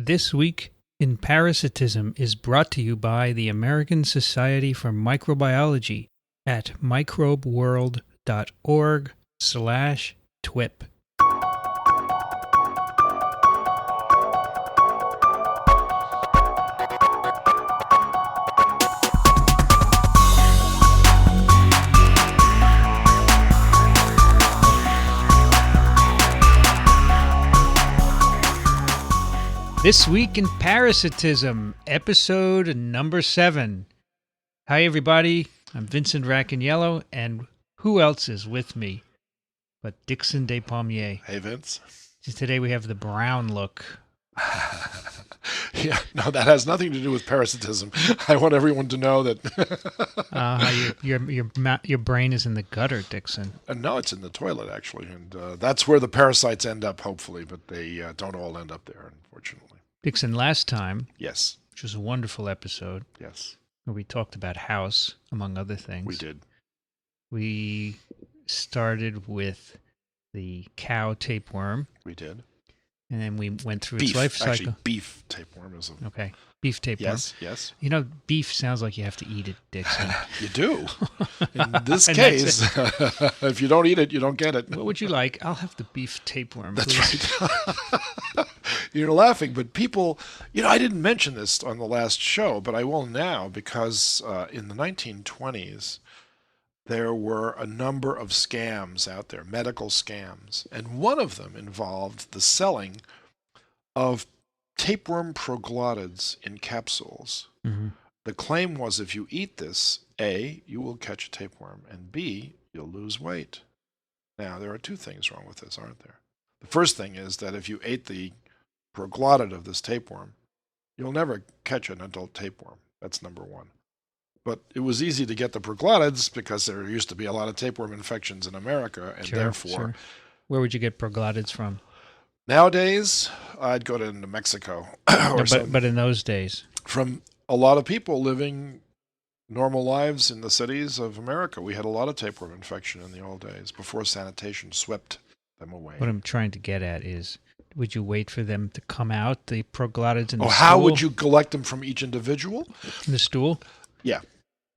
This Week in Parasitism is brought to you by the American Society for Microbiology at microbeworld.org/TWiP. This Week in Parasitism, episode number 7. Hi, everybody. I'm Vincent Racaniello, and who else is with me but Dickson Despommier? Hey, Vince. Today we have the brown look. Yeah, no, that has nothing to do with parasitism. I want everyone to know that Your brain is in the gutter, Dickson. No, it's in the toilet, actually, and that's where the parasites end up, hopefully, but they don't all end up there, unfortunately. Dickson, last time, Yes. which was a wonderful episode, Yes. where we talked about house, among other things. We did. We started with the cow tapeworm, We did. and then we went through Beef. its life cycle. Actually, beef tapeworm is a... Okay, beef tapeworm. Yes, yes. You know, beef sounds like you have to eat it, Dickson. You do. In this And case, if you don't eat it, you don't get it. What would you like? I'll have the beef tapeworm, That's please. right. You're laughing, but people, I didn't mention this on the last show, but I will now because in the 1920s, there were a number of scams out there, medical scams, and one of them involved the selling of tapeworm proglottids in capsules. Mm-hmm. The claim was if you eat this, A, you will catch a tapeworm, and B, you'll lose weight. Now, there are two things wrong with this, aren't there? The first thing is that if you ate the proglottid of this tapeworm, you'll never catch an adult tapeworm. That's number one. But it was easy to get the proglottids because there used to be a lot of tapeworm infections in America, and therefore... Where would you get proglottids from? Nowadays, I'd go to Mexico. But in those days? From a lot of people living normal lives in the cities of America. We had a lot of tapeworm infection in the old days before sanitation swept them away. What I'm trying to get at is, would you wait for them to come out, the proglottids in the stool? How would you collect them from each individual? In the stool? Yeah.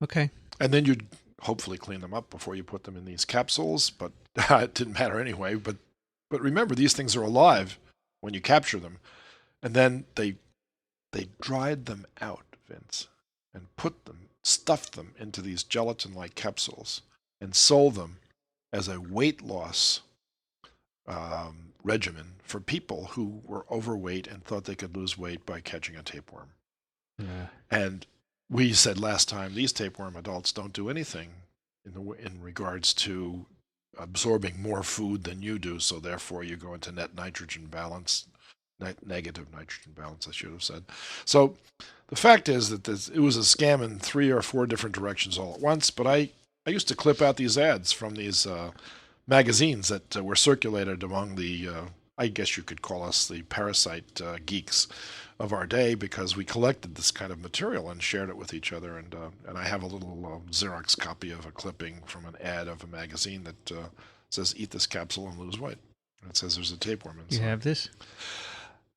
Okay. And then you'd hopefully clean them up before you put them in these capsules, but it didn't matter anyway. But remember, these things are alive when you capture them. And then they dried them out, Vince, and stuffed them into these gelatin-like capsules and sold them as a weight loss regimen for people who were overweight and thought they could lose weight by catching a tapeworm. Yeah. And we said last time, these tapeworm adults don't do anything in regards to absorbing more food than you do, so therefore you go into net nitrogen balance, negative nitrogen balance, I should have said. So the fact is that it was a scam in 3 or 4 different directions all at once, but I used to clip out these ads from these magazines that were circulated among the, I guess you could call us the parasite geeks of our day, because we collected this kind of material and shared it with each other. And I have a little Xerox copy of a clipping from an ad of a magazine that says, "Eat this capsule and lose weight." And it says there's a tapeworm inside. You have this?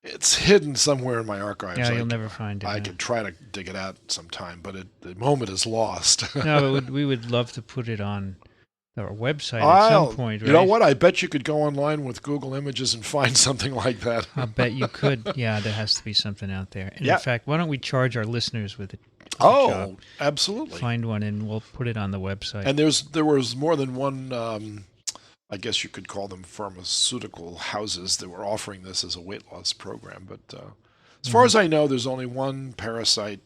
It's hidden somewhere in my archives. Yeah, you'll never find it. I could try to dig it out sometime, but the moment is lost. No, we would love to put it on our website at some point, right? You know what? I bet you could go online with Google Images and find something like that. I bet you could. Yeah, there has to be something out there. And Yeah. in fact, why don't we charge our listeners with it? Oh, absolutely. Find one and we'll put it on the website. And there was more than one, I guess you could call them pharmaceutical houses that were offering this as a weight loss program. But as far as I know, there's only one parasite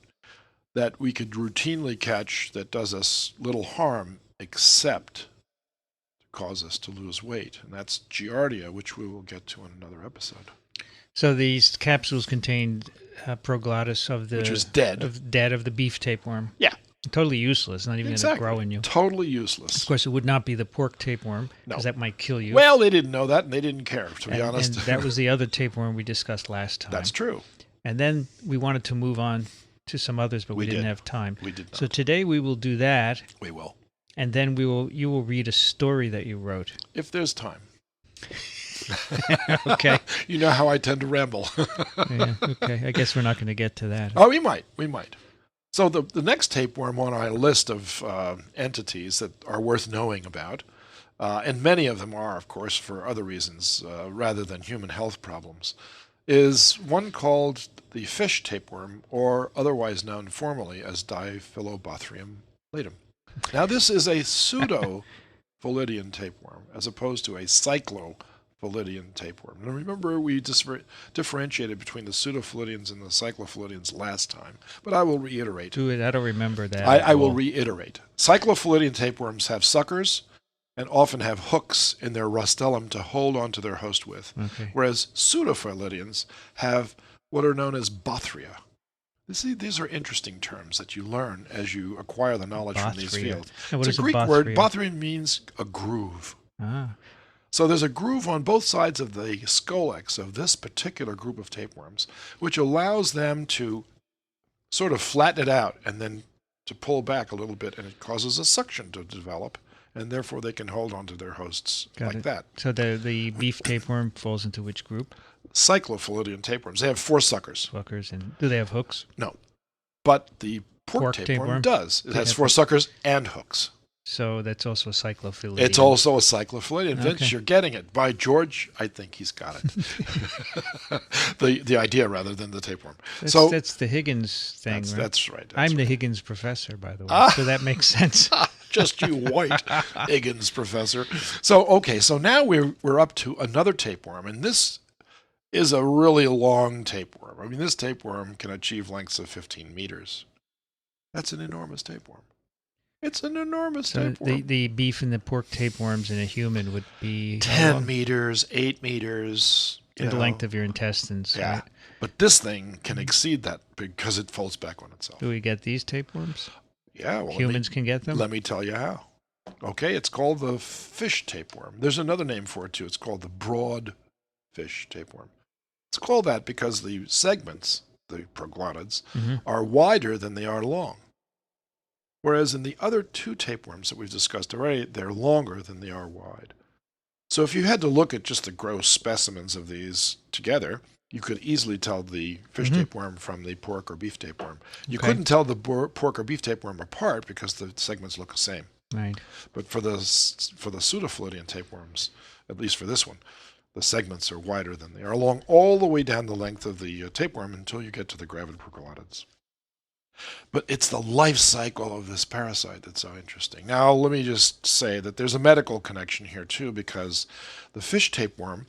that we could routinely catch that does us little harm except cause us to lose weight, and that's Giardia, which we will get to in another episode. So these capsules contained proglottis of the... Which was dead. Of the beef tapeworm. Yeah. Totally useless, not even going to grow in you. Totally useless. Of course, it would not be the pork tapeworm, because No. that might kill you. Well, they didn't know that, and they didn't care, to be honest. And that was the other tapeworm we discussed last time. That's true. And then we wanted to move on to some others, but we didn't have time. We did not. So today we will do that. We will. And then you will read a story that you wrote. If there's time. Okay. You know how I tend to ramble. Yeah, okay. I guess we're not going to get to that. Oh, we might. So the next tapeworm on our list of entities that are worth knowing about, and many of them are, of course, for other reasons rather than human health problems, is one called the fish tapeworm, or otherwise known formally as Diphyllobothrium latum. Now, this is a pseudo-Philidian tapeworm, as opposed to a cyclo-Philidian tapeworm. Now, remember, we differentiated between the pseudo-Philidians and the cyclo-Philidians last time, but I will reiterate. I don't remember that. I will reiterate. Cyclo-Philidian tapeworms have suckers and often have hooks in their rostellum to hold onto their host with, whereas pseudo-Philidians have what are known as bothria. See, these are interesting terms that you learn as you acquire the knowledge from these fields. It's a Greek word. Bothria means a groove. Ah. So there's a groove on both sides of the scolex of this particular group of tapeworms, which allows them to sort of flatten it out and then to pull back a little bit, and it causes a suction to develop, and therefore they can hold onto their hosts that. So the beef tapeworm falls into which group? Cyclo-Philidian tapeworms. They have 4 suckers. And do they have hooks? No. But the pork tapeworm does. It has 4 suckers and hooks. So that's also a cyclophilidian. It's also a cyclophilidian. Vince, you're getting it. By George, I think he's got it. the idea rather than the tapeworm. That's the Higgins thing, right? That's right. I'm the Higgins professor, by the way, so that makes sense. Just you white Higgins professor. So now we're up to another tapeworm, and this is a really long tapeworm. I mean, this tapeworm can achieve lengths of 15 meters. That's an enormous tapeworm. It's an enormous tapeworm. The beef and the pork tapeworms in a human would be 10 meters, 8 meters. The length of your intestines. Yeah. Right? But this thing can exceed that because it folds back on itself. Do we get these tapeworms? Yeah. Well, humans can get them? Let me tell you how. Okay, it's called the fish tapeworm. There's another name for it, too. It's called the broad fish tapeworm. It's called that because the segments, the proglottids, are wider than they are long. Whereas in the other 2 tapeworms that we've discussed already, they're longer than they are wide. So if you had to look at just the gross specimens of these together, you could easily tell the fish tapeworm from the pork or beef tapeworm. You couldn't tell the pork or beef tapeworm apart because the segments look the same. Right. But for the pseudophilidian tapeworms, at least for this one, the segments are wider than they are, along all the way down the length of the tapeworm until you get to the gravid proglottids. But it's the life cycle of this parasite that's so interesting. Now, let me just say that there's a medical connection here, too, because the fish tapeworm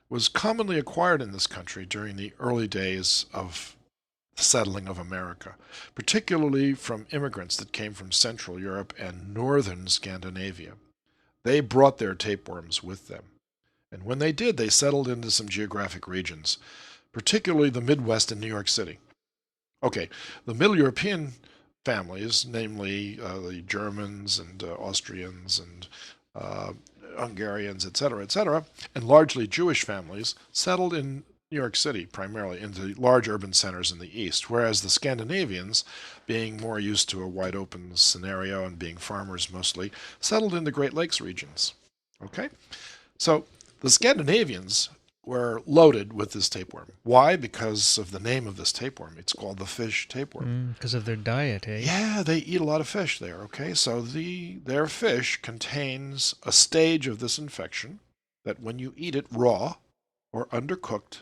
was commonly acquired in this country during the early days of the settling of America, particularly from immigrants that came from Central Europe and northern Scandinavia. They brought their tapeworms with them. And when they did, they settled into some geographic regions, particularly the Midwest and New York City. Okay, the Middle European families, namely the Germans and Austrians and Hungarians, etc., and largely Jewish families, settled in New York City primarily, into large urban centers in the east, whereas the Scandinavians, being more used to a wide open scenario and being farmers mostly, settled in the Great Lakes regions. Okay? So the Scandinavians were loaded with this tapeworm. Why? Because of the name of this tapeworm. It's called the fish tapeworm. Because of their diet, eh? Yeah, they eat a lot of fish there, okay? So their fish contains a stage of this infection that when you eat it raw or undercooked,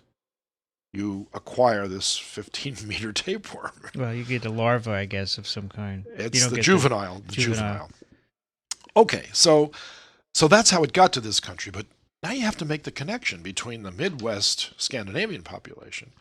you acquire this 15-meter tapeworm. Well, you get a larva, I guess, of some kind. It's the juvenile. Okay, so that's how it got to this country, but now you have to make the connection between the Midwest Scandinavian population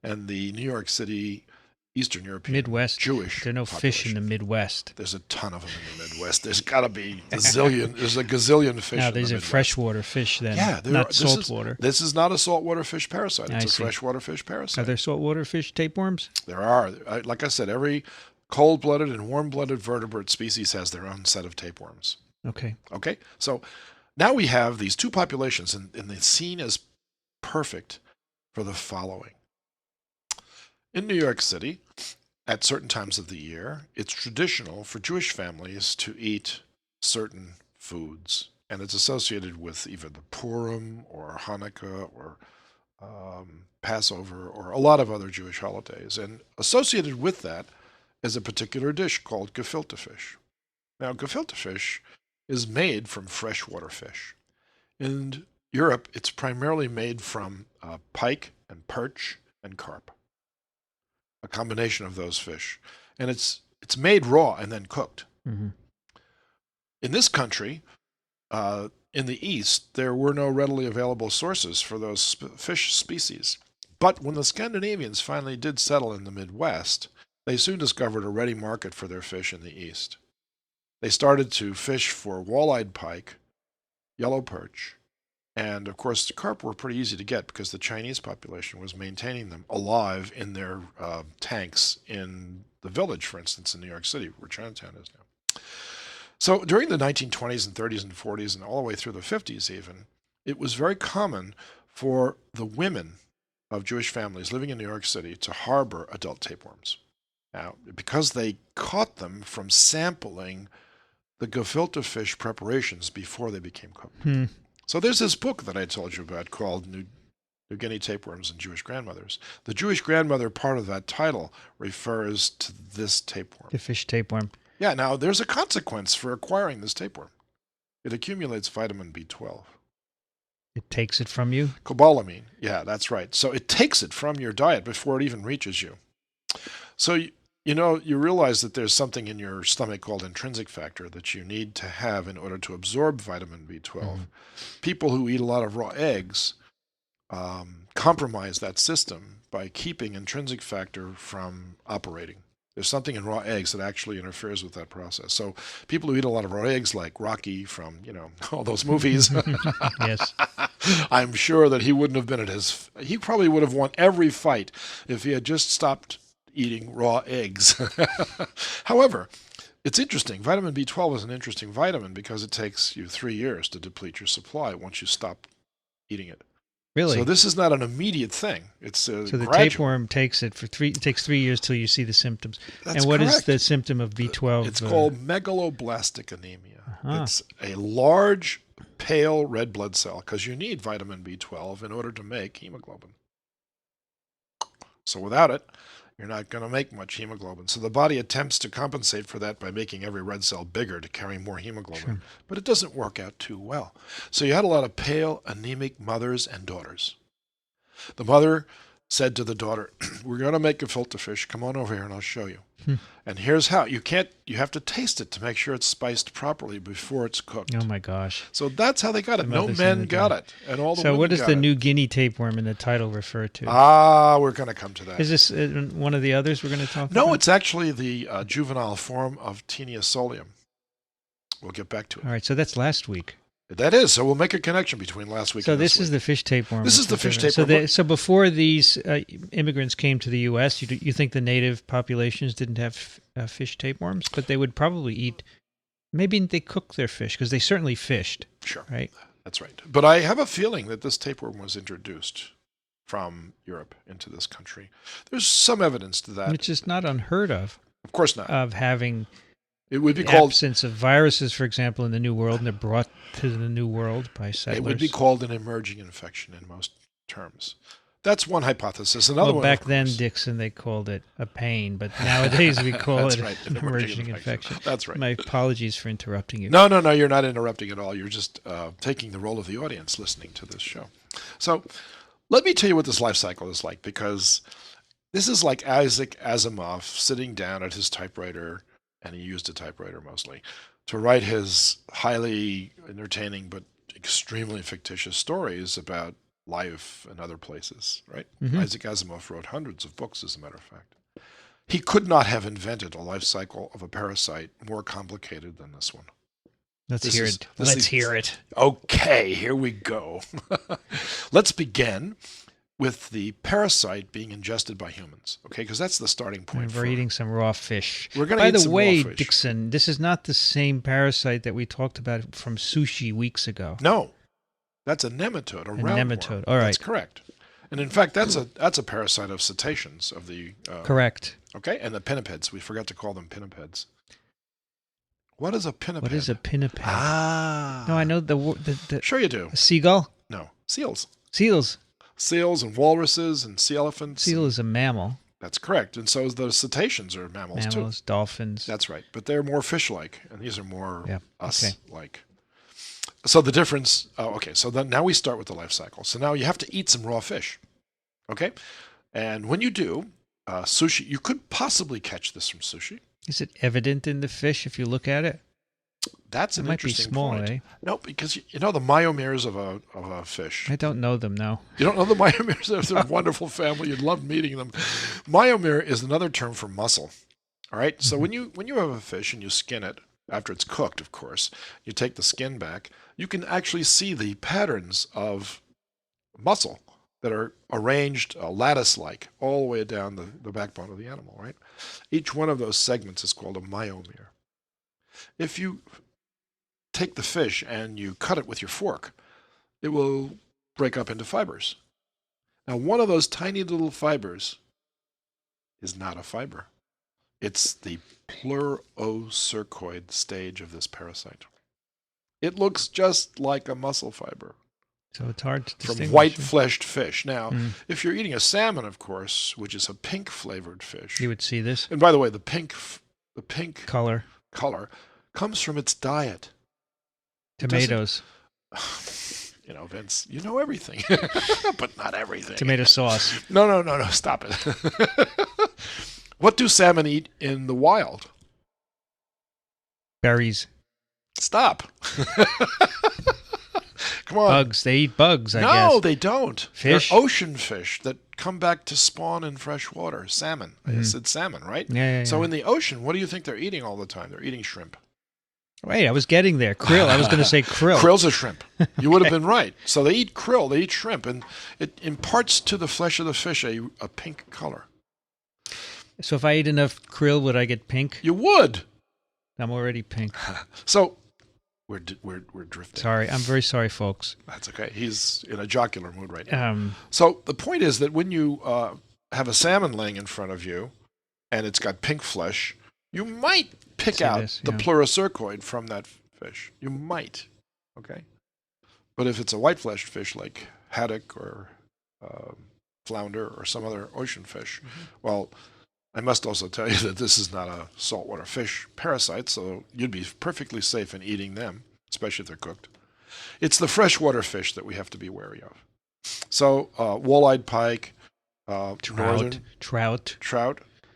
and the New York City, Eastern European Midwest. Jewish There are no population. fish in the Midwest. There's a ton of them in the Midwest. There's got to be a gazillion. There's a gazillion fish. Now, these are freshwater fish then, not saltwater. This is not a saltwater fish parasite. It's a freshwater fish parasite. Are there saltwater fish tapeworms? There are. Like I said, every cold-blooded and warm-blooded vertebrate species has their own set of tapeworms. Okay. Okay? So now we have these 2 populations, and the scene is perfect for the following. In New York City, at certain times of the year, it's traditional for Jewish families to eat certain foods and it's associated with either the Purim or Hanukkah or Passover or a lot of other Jewish holidays. And associated with that is a particular dish called Gefilte fish. Now, Gefilte fish is made from freshwater fish. In Europe, it's primarily made from pike and perch and carp, a combination of those fish. And it's made raw and then cooked. Mm-hmm. In this country, in the East, there were no readily available sources for those fish species. But when the Scandinavians finally did settle in the Midwest, they soon discovered a ready market for their fish in the East. They started to fish for wall-eyed pike, yellow perch, and of course the carp were pretty easy to get because the Chinese population was maintaining them alive in their tanks in the Village, for instance, in New York City, where Chinatown is now. So during the 1920s and 30s and 40s and all the way through the 50s even, it was very common for the women of Jewish families living in New York City to harbor adult tapeworms. Now, because they caught them from sampling the gefilte fish preparations before they became cooked. So there's this book that I told you about called New Guinea Tapeworms and Jewish Grandmothers. The Jewish grandmother part of that title refers to this tapeworm. The fish tapeworm. Yeah, now there's a consequence for acquiring this tapeworm. It accumulates vitamin B12. It takes it from you? Cobalamin. Yeah, that's right. So it takes it from your diet before it even reaches you. So, you realize that there's something in your stomach called intrinsic factor that you need to have in order to absorb vitamin B12. Mm-hmm. People who eat a lot of raw eggs compromise that system by keeping intrinsic factor from operating. There's something in raw eggs that actually interferes with that process. So people who eat a lot of raw eggs, like Rocky from, all those movies, yes, I'm sure that he wouldn't have been he probably would have won every fight if he had just stopped eating raw eggs. However, it's interesting. Vitamin B12 is an interesting vitamin because it takes you 3 years to deplete your supply once you stop eating it. Really? So this is not an immediate thing. It's so the gradual. tapeworm takes it takes 3 years till you see the symptoms. That's and what correct. is the symptom of B12? It's called megaloblastic anemia. Uh-huh. It's a large, pale red blood cell because you need vitamin B12 in order to make hemoglobin. So without it, you're not going to make much hemoglobin. So the body attempts to compensate for that by making every red cell bigger to carry more hemoglobin. Sure. But it doesn't work out too well. So you had a lot of pale, anemic mothers and daughters. The mother said to the daughter, we're going to make gefilte fish. Come on over here and I'll show you. And here's how. You have to taste it to make sure it's spiced properly before it's cooked. Oh my gosh. So that's how they got it. No men got it. And all the So what does the it. New Guinea tapeworm in the title refer to? We're going to come to that. Is this one of the others we're going to talk about? No, it's actually the juvenile form of Taenia solium. We'll get back to it. All right, so that's last week. That is. So we'll make a connection between last week so and this this week. is the fish tapeworm. This is the fish tapeworm. So before these immigrants came to the U.S., you think the native populations didn't have fish tapeworms, but they would probably eat. Maybe they cook their fish because they certainly fished. Sure, right. That's right. But I have a feeling that this tapeworm was introduced from Europe into this country. There's some evidence to that, which is not unheard of. Of course not. Of having. It would be called absence of viruses, for example, in the New World, and they're brought to the New World by settlers. It would be called an emerging infection in most terms. That's one hypothesis. Another one. Back then, Dickson, they called it a pain, but nowadays we call it right, an emerging infection. That's right. My apologies for interrupting you. No, you're not interrupting at all. You're just taking the role of the audience listening to this show. So let me tell you what this life cycle is like, because this is like Isaac Asimov sitting down at his typewriter, and he used a typewriter mostly, to write his highly entertaining but extremely fictitious stories about life and other places, right? Mm-hmm. Isaac Asimov wrote hundreds of books, as a matter of fact. He could not have invented a life cycle of a parasite more complicated than this one. Let's hear it. Okay, here we go. Let's begin with the parasite being ingested by humans, okay? Because that's the starting point. We're eating some raw fish. We're going to eat some raw fish. By the way, Dickson, this is not the same parasite that we talked about from sushi weeks ago. No, that's a nematode, a roundworm. Nematode, all right. That's correct. And in fact, that's a parasite of cetaceans, of the... correct. Okay, and the pinnipeds. We forgot to call them pinnipeds. What is a pinniped? What is a pinniped? Ah. No, I know the Sure you do. a seagull. No. Seals. Seals. Seals and walruses and sea elephants. Seal is a mammal. That's correct. And so the cetaceans are mammals too. Dolphins. That's right. But they're more fish-like, and these are more Okay. us-like. So the difference, so then now we start with the life cycle. So now you have to eat some raw fish, okay? And when you do, sushi, you could possibly catch this from sushi. Is it evident in the fish if you look at it? That's an interesting It might be small, point. eh? No, because you know the myomeres of a fish. I don't know them, no. You don't know the myomeres? They're a wonderful family. You'd love meeting them. Myomere is another term for muscle. All right? So when you have a fish and you skin it, after it's cooked, of course, you take the skin back, you can actually see the patterns of muscle that are arranged lattice-like all the way down the backbone of the animal, right? Each one of those segments is called a myomere. If you take the fish and you cut it with your fork, it will break up into fibers. Now, one of those tiny little fibers is not a fiber. It's the pleurocercoid stage of this parasite. It looks just like a muscle fiber. So it's hard to distinguish. From white-fleshed fish. Now, if you're eating a salmon, of course, which is a pink-flavored fish. You would see this. And by the way, the pink color comes from its diet. Tomatoes. You know, Vince, you know everything, but not everything. Tomato sauce. No, stop it. What do salmon eat in the wild? Berries. Stop. Come on. Bugs. They eat bugs, I guess. No, they don't. Fish? They're ocean fish that come back to spawn in fresh water. Salmon. I said salmon, right? Yeah. So in the ocean, what do you think they're eating all the time? They're eating shrimp. Wait, I was getting there. Krill. I was going to say krill. Krill's a shrimp. You would have been right. So they eat krill. They eat shrimp. And it imparts to the flesh of the fish a pink color. So if I ate enough krill, would I get pink? You would. I'm already pink. So we're drifting. Sorry. I'm very sorry, folks. That's okay. He's in a jocular mood right now. Um, So the point is that when you have a salmon laying in front of you and it's got pink flesh, you might pick out the pleurocercoid from that fish. You might. Okay? But if it's a white-fleshed fish like haddock or flounder or some other ocean fish, well, I must also tell you that this is not a saltwater fish parasite, so you'd be perfectly safe in eating them, especially if they're cooked. It's the freshwater fish that we have to be wary of. So walleyed pike, trout,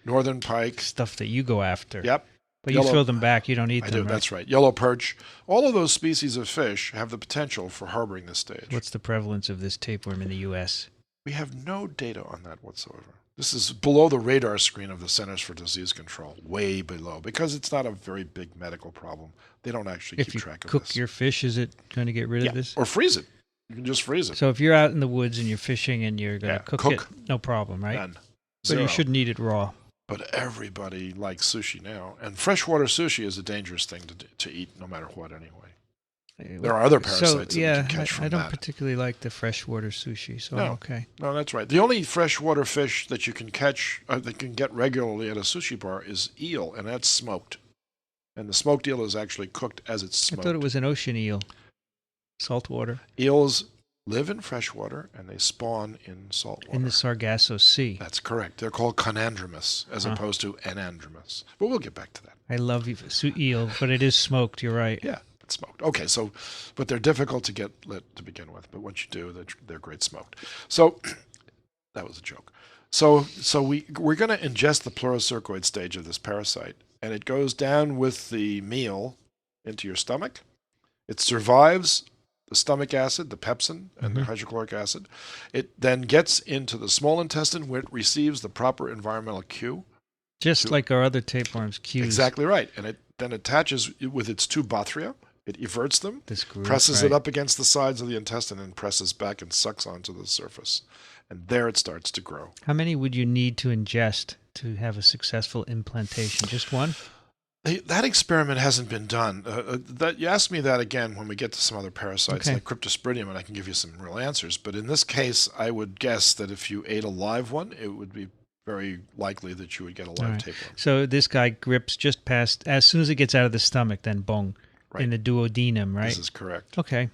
northern pike. Stuff that you go after. Yep. But you throw them back. You don't eat them, I do, right? that's right. Yellow perch. All of those species of fish have the potential for harboring this stage. What's the prevalence of this tapeworm in the U.S.? We have no data on that whatsoever. This is below the radar screen of the Centers for Disease Control, way below, because it's not a very big medical problem. They don't actually keep track of this. If you cook your fish, is it going to get rid of this? Or freeze it. You can just freeze it. So if you're out in the woods and you're fishing and you're going to cook it, no problem, right? None. But you shouldn't eat it raw. But everybody likes sushi now. And freshwater sushi is a dangerous thing to eat no matter what anyway. There are other parasites that you can catch from that. I don't particularly like the freshwater sushi, so I'm okay. No, that's right. The only freshwater fish that you can catch, that can get regularly at a sushi bar is eel, and that's smoked. And the smoked eel is actually cooked as it's smoked. I thought it was an ocean eel. Saltwater. Eels live in freshwater, and they spawn in saltwater. In the Sargasso Sea. That's correct. They're called conandromous as opposed to anandromous. But we'll get back to that. I love eel, but it is smoked. You're right. Yeah. Smoked. Okay, so, but they're difficult to get lit to begin with. But once you do, they're great smoked. So, that was a joke. So we're going to ingest the pleurocercoid stage of this parasite, and it goes down with the meal into your stomach. It survives the stomach acid, the pepsin, and the hydrochloric acid. It then gets into the small intestine where it receives the proper environmental cue. Just like our other tapeworms' cues. Exactly right, and it then attaches with its two bothria. It everts them, presses it up against the sides of the intestine, and presses back and sucks onto the surface. And there it starts to grow. How many would you need to ingest to have a successful implantation? Just one? That experiment hasn't been done. You ask me that again when we get to some other parasites like Cryptosporidium, and I can give you some real answers. But in this case, I would guess that if you ate a live one, it would be very likely that you would get a All live right. tapeworm. So this guy grips just past, as soon as it gets out of the stomach, then bong, Right. in the duodenum, right? This is correct. Okay.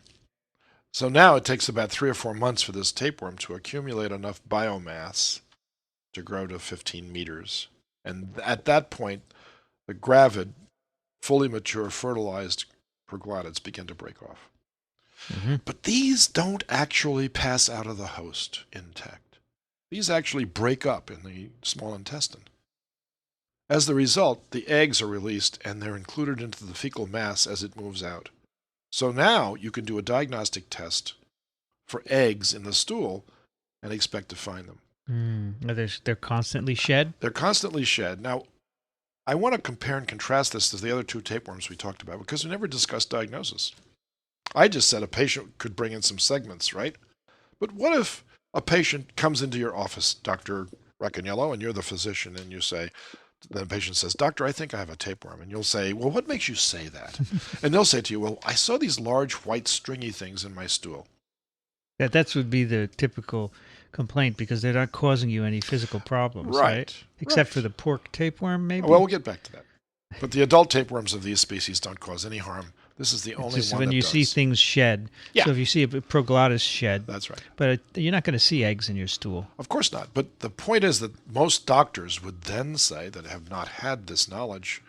So now it takes about 3 or 4 months for this tapeworm to accumulate enough biomass to grow to 15 meters. And at that point, the gravid, fully mature, fertilized proglottids begin to break off. Mm-hmm. But these don't actually pass out of the host intact. These actually break up in the small intestine. As the result, the eggs are released and they're included into the fecal mass as it moves out. So now you can do a diagnostic test for eggs in the stool and expect to find them. They're constantly shed? They're constantly shed. Now, I want to compare and contrast this to the other 2 tapeworms we talked about because we never discussed diagnosis. I just said a patient could bring in some segments, right? But what if a patient comes into your office, Dr. Racaniello, and you're the physician, and you say, the patient says, "Doctor, I think I have a tapeworm." And you'll say, "Well, what makes you say that?" And they'll say to you, "Well, I saw these large white stringy things in my stool." That would be the typical complaint because they're not causing you any physical problems, right? Except for the pork tapeworm, maybe? Well, we'll get back to that. But the adult tapeworms of these species don't cause any harm. This is the only Just one when that you does. see things shed. Yeah. So if you see a proglottis shed, That's right. but you're not going to see eggs in your stool. Of course not. But the point is that most doctors would then say, that have not had this knowledge,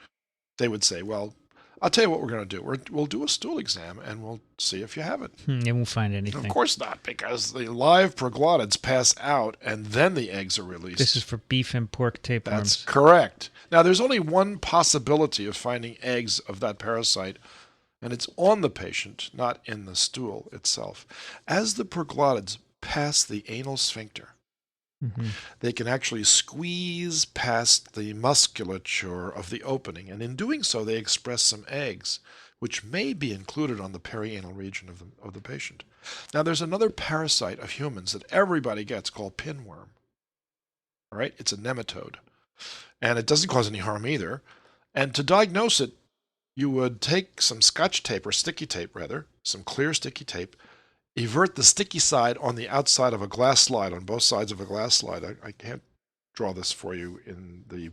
they would say, "Well, I'll tell you what we're going to do. We'll do a stool exam and we'll see if you have it." They won't find anything. Of course not, because the live proglottids pass out and then the eggs are released. This is for beef and pork tapeworms. That's correct. Now, there's only one possibility of finding eggs of that parasite, and it's on the patient, not in the stool itself. As the proglottids pass the anal sphincter, they can actually squeeze past the musculature of the opening, and in doing so, they express some eggs, which may be included on the perianal region of the patient. Now, there's another parasite of humans that everybody gets called pinworm. All right? It's a nematode, and it doesn't cause any harm either. And to diagnose it, you would take some scotch tape, or sticky tape rather, some clear sticky tape, evert the sticky side on the outside of a glass slide, on both sides of a glass slide. I can't draw this for you in the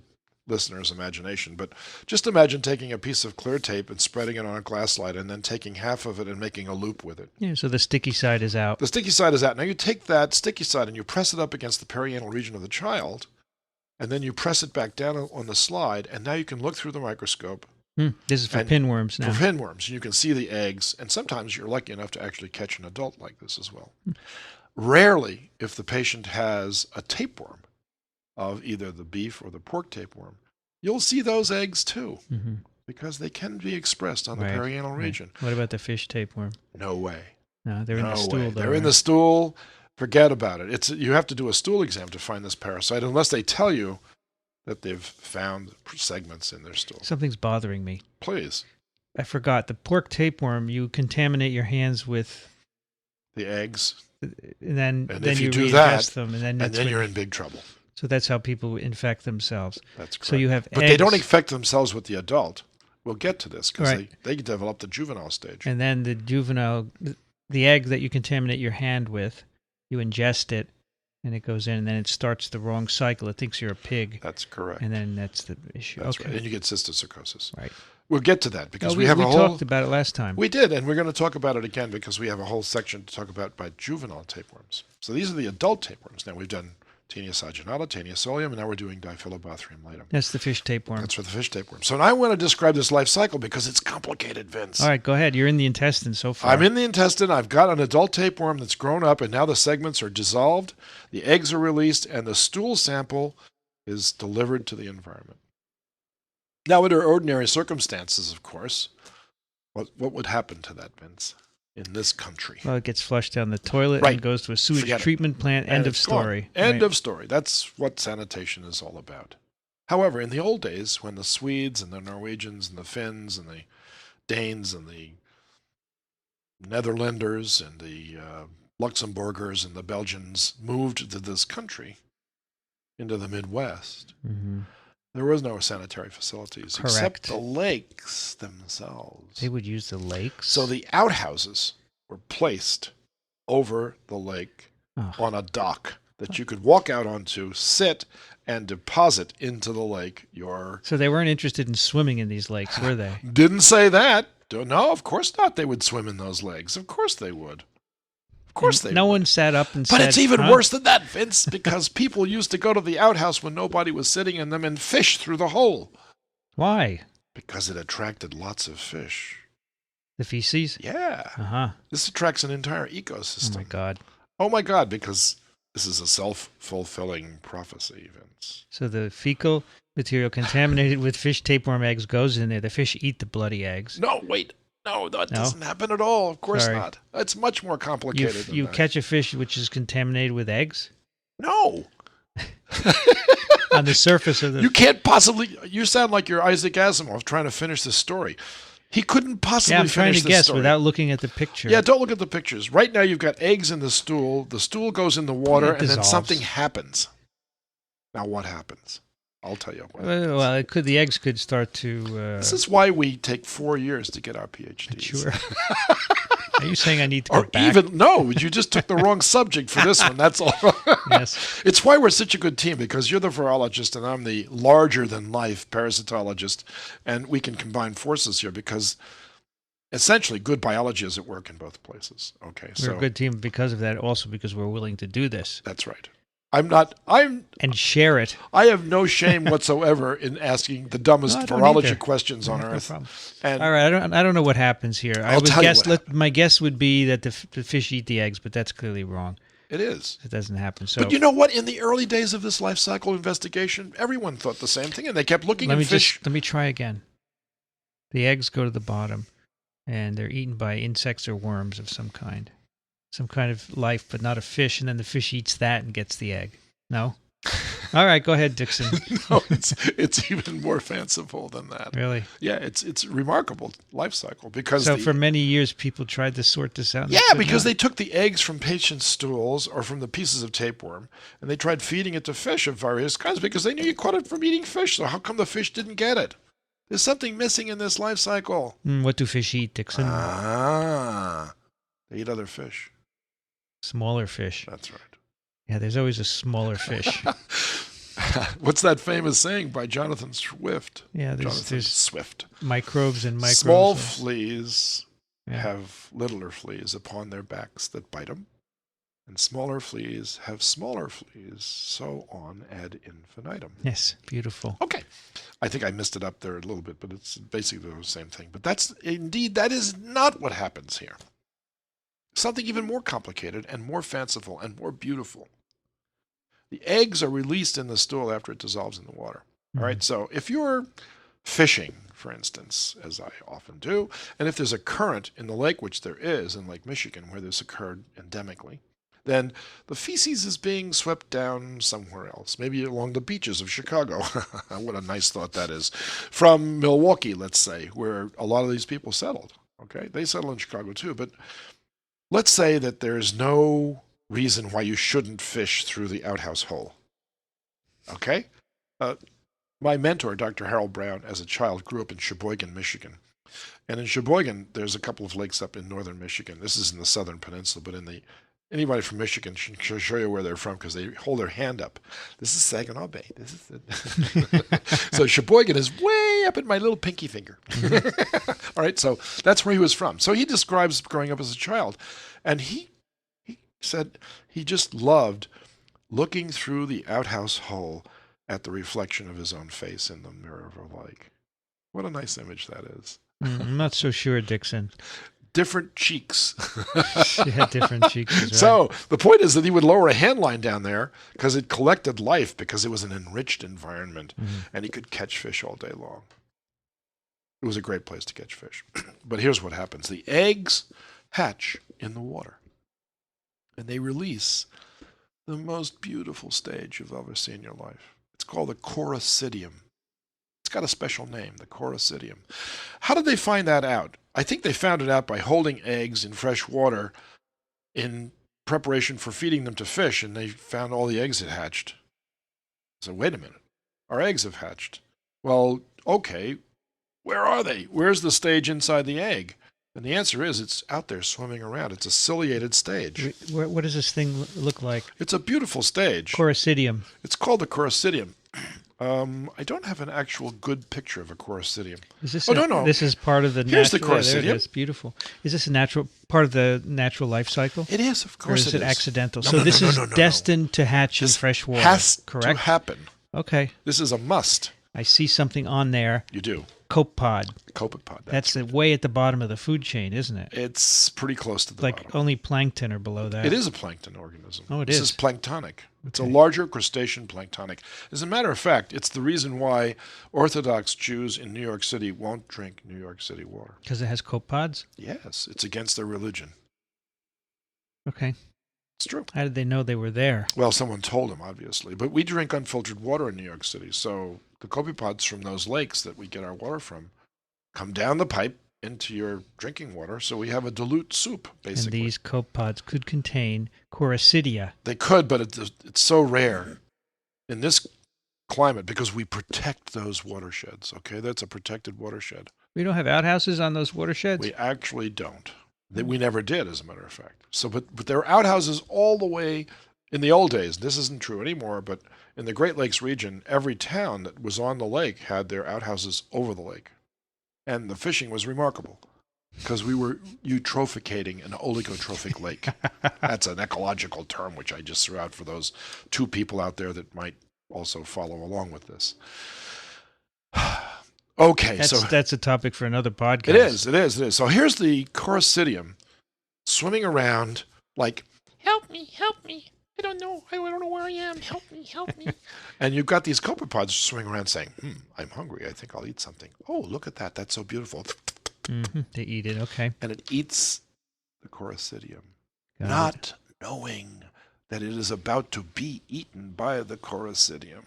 listener's imagination, but just imagine taking a piece of clear tape and spreading it on a glass slide and then taking half of it and making a loop with it. Yeah, so the sticky side is out. The sticky side is out. Now you take that sticky side and you press it up against the perianal region of the child, and then you press it back down on the slide, and now you can look through the microscope. This is for pinworms now. For pinworms. You can see the eggs, and sometimes you're lucky enough to actually catch an adult like this as well. Rarely, if the patient has a tapeworm of either the beef or the pork tapeworm, you'll see those eggs too, because they can be expressed on the perianal region. What about the fish tapeworm? No way. No, they're in the stool, though. They're in the stool. Forget about it. You have to do a stool exam to find this parasite, unless they tell you that they've found segments in their stool. Something's bothering me. Please. I forgot. The pork tapeworm, you contaminate your hands with the eggs, and then if you do reingest that, them, and then you're in big trouble. So that's how people infect themselves. That's correct. So you have but eggs, they don't infect themselves with the adult. We'll get to this because Right. they develop the juvenile stage. and then the juvenile, the egg that you contaminate your hand with, you ingest it, and it goes in, and then it starts the wrong cycle. It thinks you're a pig. That's correct. And then that's the issue. That's okay. right. And you get cysticercosis. Right. We'll get to that because No, we have a whole... talked about it last time. We did, and we're going to talk about it again because we have a whole section to talk about juvenile tapeworms. So these are the adult tapeworms. Now we've done Taenia saginata, Taenia solium, and now we're doing Diphyllobothrium latum. That's the fish tapeworm. That's for the fish tapeworm. So now I want to describe this life cycle because it's complicated, Vince. All right, go ahead. You're in the intestine so far. I'm in the intestine. I've got an adult tapeworm that's grown up, and now the segments are dissolved, the eggs are released, and the stool sample is delivered to the environment. Now, under ordinary circumstances, of course, what would happen to that, Vince, in this country? Well, it gets flushed down the toilet Right. and goes to a sewage Forget it. treatment plant. And End of it's gone. story. End Right. of story. That's what sanitation is all about. However, in the old days, when the Swedes and the Norwegians and the Finns and the Danes and the Netherlanders and the Luxembourgers and the Belgians moved to this country, into the Midwest, there was no sanitary facilities except the lakes themselves. They would use the lakes? So the outhouses were placed over the lake on a dock. that you could walk out onto, sit, and deposit into the lake your... So they weren't interested in swimming in these lakes, were they? Didn't say that. No, of course not. They would swim in those lakes. Of course they would. Of course they would. No one sat up and said... But it's even worse than that, Vince, because people used to go to the outhouse when nobody was sitting in them and fish through the hole. Why? Because it attracted lots of fish. The feces? Yeah. Uh-huh. This attracts an entire ecosystem. Oh, my God. Oh, my God, because this is a self-fulfilling prophecy, Vince. So the fecal material contaminated with fish tapeworm eggs goes in there. The fish eat the bloody eggs. No, wait. No, that doesn't happen at all. Of course not. It's much more complicated than you that. catch a fish which is contaminated with eggs? No. On the surface of the... You can't possibly... You sound like you're Isaac Asimov trying to finish this story. He couldn't possibly I'm trying finish to this guess story. without looking at the picture. Yeah, don't look at the pictures. Right now you've got eggs in the stool. The stool goes in the water, and then something happens. Now what happens? I'll tell you what happens. Well, the eggs could start to... This is why we take 4 years to get our PhDs. Sure. Are you saying I need to go back? No, you just took the wrong subject for this one, that's all. Yes. It's why we're such a good team, because you're the virologist and I'm the larger-than-life parasitologist, and we can combine forces here because essentially good biology is at work in both places. Okay, We're a good team because of that, also because we're willing to do this. That's right. And share it. I have no shame whatsoever in asking the dumbest virology questions on Earth. No and all right, I don't know what happens here. My guess would be that the fish eat the eggs, but that's clearly wrong. It is. It doesn't happen. So, but you know what? In the early days of this life cycle investigation, everyone thought the same thing, and they kept looking at fish. Let me try again. The eggs go to the bottom, and they're eaten by insects or worms of some kind. Some kind of life, but not a fish, and then the fish eats that and gets the egg. No? All right, go ahead, Dickson. No, it's even more fanciful than that. Really? Yeah, it's remarkable life cycle because for many years people tried to sort this out. Yeah, because they took the eggs from patients' stools or from the pieces of tapeworm, and they tried feeding it to fish of various kinds because they knew you caught it from eating fish. So how come the fish didn't get it? There's something missing in this life cycle. What do fish eat, Dickson? They eat other fish. Smaller fish. That's right. Yeah, there's always a smaller fish. What's that famous saying by Jonathan Swift? Yeah, there's Swift. Microbes and microbes. Small fleas have littler fleas upon their backs that bite them, and smaller fleas have smaller fleas, so on ad infinitum. Yes, beautiful. Okay. I think I missed it up there a little bit, but it's basically the same thing. But that is not what happens here. Something even more complicated and more fanciful and more beautiful. The eggs are released in the stool after it dissolves in the water. All right, so if you're fishing, for instance, as I often do, and if there's a current in the lake, which there is in Lake Michigan, where this occurred endemically, then the feces is being swept down somewhere else, maybe along the beaches of Chicago. What a nice thought that is. From Milwaukee, let's say, where a lot of these people settled. Okay, they settled in Chicago too, but let's say that there's no reason why you shouldn't fish through the outhouse hole. Okay? My mentor, Dr. Harold Brown, as a child, grew up in Sheboygan, Michigan. And in Sheboygan, there's a couple of lakes up in northern Michigan. This is in the southern peninsula, but anybody from Michigan should show you where they're from because they hold their hand up. This is Saginaw Bay. This is it. So Sheboygan is way up in my little pinky finger. All right, so that's where he was from. So he describes growing up as a child, and he said he just loved looking through the outhouse hole at the reflection of his own face in the mirror of a lake. What a nice image that is. I'm not so sure, Dickson. Different cheeks. Yeah, different cheeks. Right. So the point is that he would lower a hand line down there because it collected life, because it was an enriched environment, and he could catch fish all day long. It was a great place to catch fish. But here's what happens. The eggs hatch in the water, and they release the most beautiful stage you've ever seen in your life. It's called the chorocydium. It's got a special name, the chorocydium. How did they find that out? I think they found it out by holding eggs in fresh water in preparation for feeding them to fish, and they found all the eggs had hatched. So wait a minute, our eggs have hatched. Well, okay, where are they? Where's the stage inside the egg? And the answer is it's out there swimming around. It's a ciliated stage. What does this thing look like? It's a beautiful stage. Coracidium. It's called the Coracidium. I don't have an actual good picture of a Coracidium. Is this no. This is part of the Here's natural... the Coracidium. There it is. Beautiful. Is this a natural part of the natural life cycle? It is, of Or course is it is. accidental? No, So no, this no, is no, no, no. destined to hatch in This fresh water, has correct? to happen. Okay. This is a must. I see something on there. You do. Copepod. Copepod. That's way at the bottom of the food chain, isn't it? It's pretty close to the Like bottom. only plankton are below that. It is a plankton organism. Oh, it this is. is planktonic. It's a Okay. larger crustacean planktonic. As a matter of fact, it's the reason why Orthodox Jews in New York City won't drink New York City water. Because it has copepods? Yes, it's against their religion. Okay. It's true. How did they know they were there? Well, someone told them, obviously. But we drink unfiltered water in New York City, so the copepods from those lakes that we get our water from come down the pipe into your drinking water, so we have a dilute soup, basically. And these copepods could contain Coracidia. They could, but it's so rare in this climate because we protect those watersheds, okay? That's a protected watershed. We don't have outhouses on those watersheds? We actually don't. We never did, as a matter of fact. So, but there are outhouses all the way in the old days. This isn't true anymore, but in the Great Lakes region, every town that was on the lake had their outhouses over the lake. And the fishing was remarkable because we were eutrophicating an oligotrophic lake. That's an ecological term which I just threw out for those two people out there that might also follow along with this. Okay, That's a topic for another podcast. it is. So here's the Coracidium swimming around like, Help me, I don't know where I am. Help me. and you've got these copepods swimming around saying, I'm hungry. I think I'll eat something. Oh, look at that. That's so beautiful. Mm-hmm. They eat it, okay. And it eats the Coracidium, Got not knowing that it is about to be eaten by the Coracidium.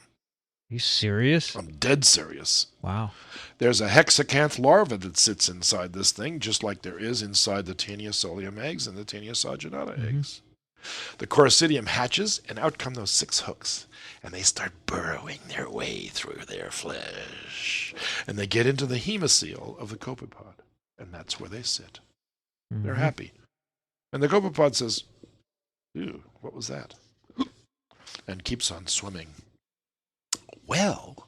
Are you serious? I'm dead serious. Wow. There's a hexacanth larva that sits inside this thing, just like there is inside the Taenia solium eggs and the Taenia saginata eggs. The Coracidium hatches, and out come those 6 hooks, and they start burrowing their way through their flesh, and they get into the hemocoel of the copepod, and that's where they sit. They're happy. And the copepod says, ew, what was that? And keeps on swimming. Well,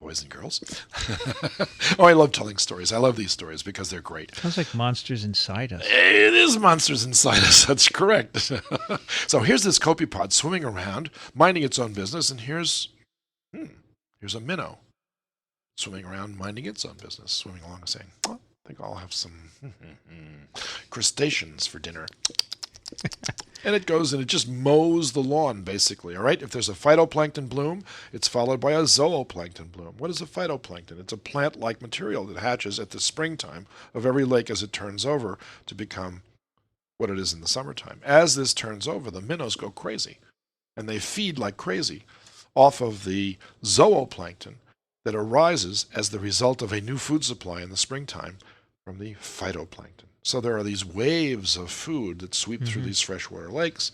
boys and girls. Oh, I love telling stories. I love these stories because they're great. Sounds like monsters inside us. It is monsters inside us. That's correct. So here's this copepod swimming around, minding its own business, and here's a minnow swimming around, minding its own business, swimming along and saying, I think I'll have some crustaceans for dinner. And it goes and it just mows the lawn, basically, all right? If there's a phytoplankton bloom, it's followed by a zooplankton bloom. What is a phytoplankton? It's a plant-like material that hatches at the springtime of every lake as it turns over to become what it is in the summertime. As this turns over, the minnows go crazy, and they feed like crazy off of the zooplankton that arises as the result of a new food supply in the springtime from the phytoplankton. So there are these waves of food that sweep through these freshwater lakes,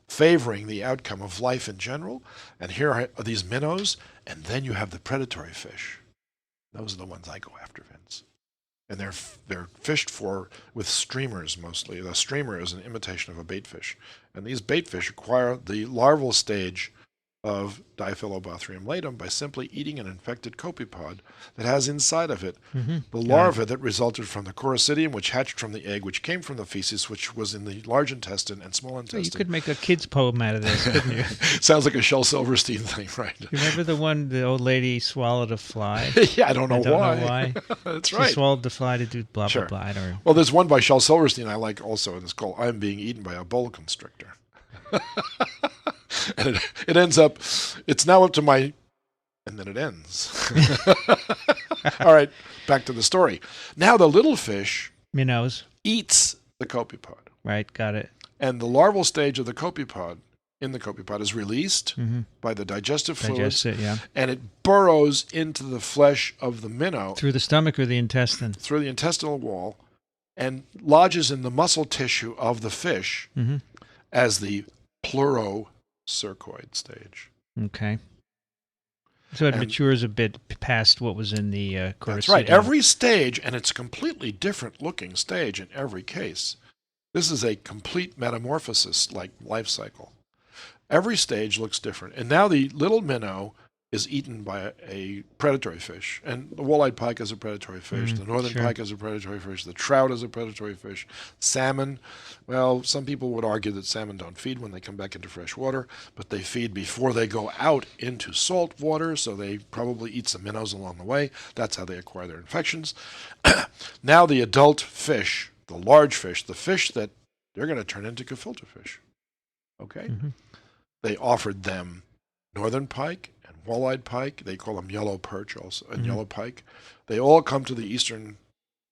favoring the outcome of life in general. And here are these minnows, and then you have the predatory fish. Those are the ones I go after, Vince. And they're fished for with streamers mostly. The streamer is an imitation of a baitfish. And these baitfish acquire the larval stage of Diphyllobothrium latum by simply eating an infected copepod that has inside of it the larva that resulted from the Coracidium, which hatched from the egg, which came from the feces, which was in the large intestine and small intestine. You could make a kid's poem out of this, couldn't you? Sounds like a Shel Silverstein thing, right? You remember the one the old lady swallowed a fly? Yeah, I don't know why. That's She right. swallowed the fly to do blah, Sure. blah, blah. I don't know. Well, there's one by Shel Silverstein I like also, and it's called I'm Being Eaten by a Boa Constrictor. And it ends up, it's now up to my, and then it ends. All right, back to the story. Now the little fish Minnows. eats the copepod, Right, got it. and the larval stage of the copepod, in the copepod, is released by the digestive fluids, Digest it, yeah. and it burrows into the flesh of the minnow Through the stomach or the intestine? through the intestinal wall and lodges in the muscle tissue of the fish as the pleurocercoid stage. Okay. So it And matures a bit past what was in the that's Coricidium. right. Every stage, and it's a completely different looking stage in every case. This is a complete metamorphosis like life cycle. Every stage looks different. And now the little minnow is eaten by a predatory fish. And the walleye pike is a predatory fish. The northern sure. pike is a predatory fish. The trout is a predatory fish. Salmon, well, some people would argue that salmon don't feed when they come back into fresh water, but they feed before they go out into salt water, so they probably eat some minnows along the way. That's how they acquire their infections. Now the adult fish, the large fish, the fish that they're going to turn into gefilte fish. Okay? Mhm. They offered them northern pike and walleye pike. They call them yellow perch also, and yellow pike. They all come to the eastern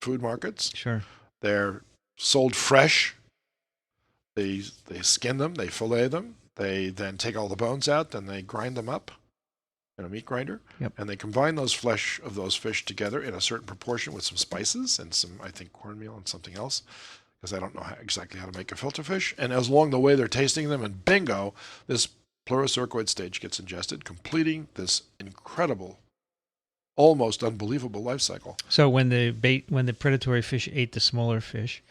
food markets. Sure. They're sold fresh. They skin them, they fillet them. They then take all the bones out, then they grind them up in a meat grinder. Yep. And they combine those flesh of those fish together in a certain proportion with some spices and some, I think, cornmeal and something else, because I don't know exactly how to make gefilte fish. And as along the way they're tasting them, and bingo, this pleurocercoid stage gets ingested, completing this incredible, almost unbelievable life cycle. So when the predatory fish ate the smaller fish,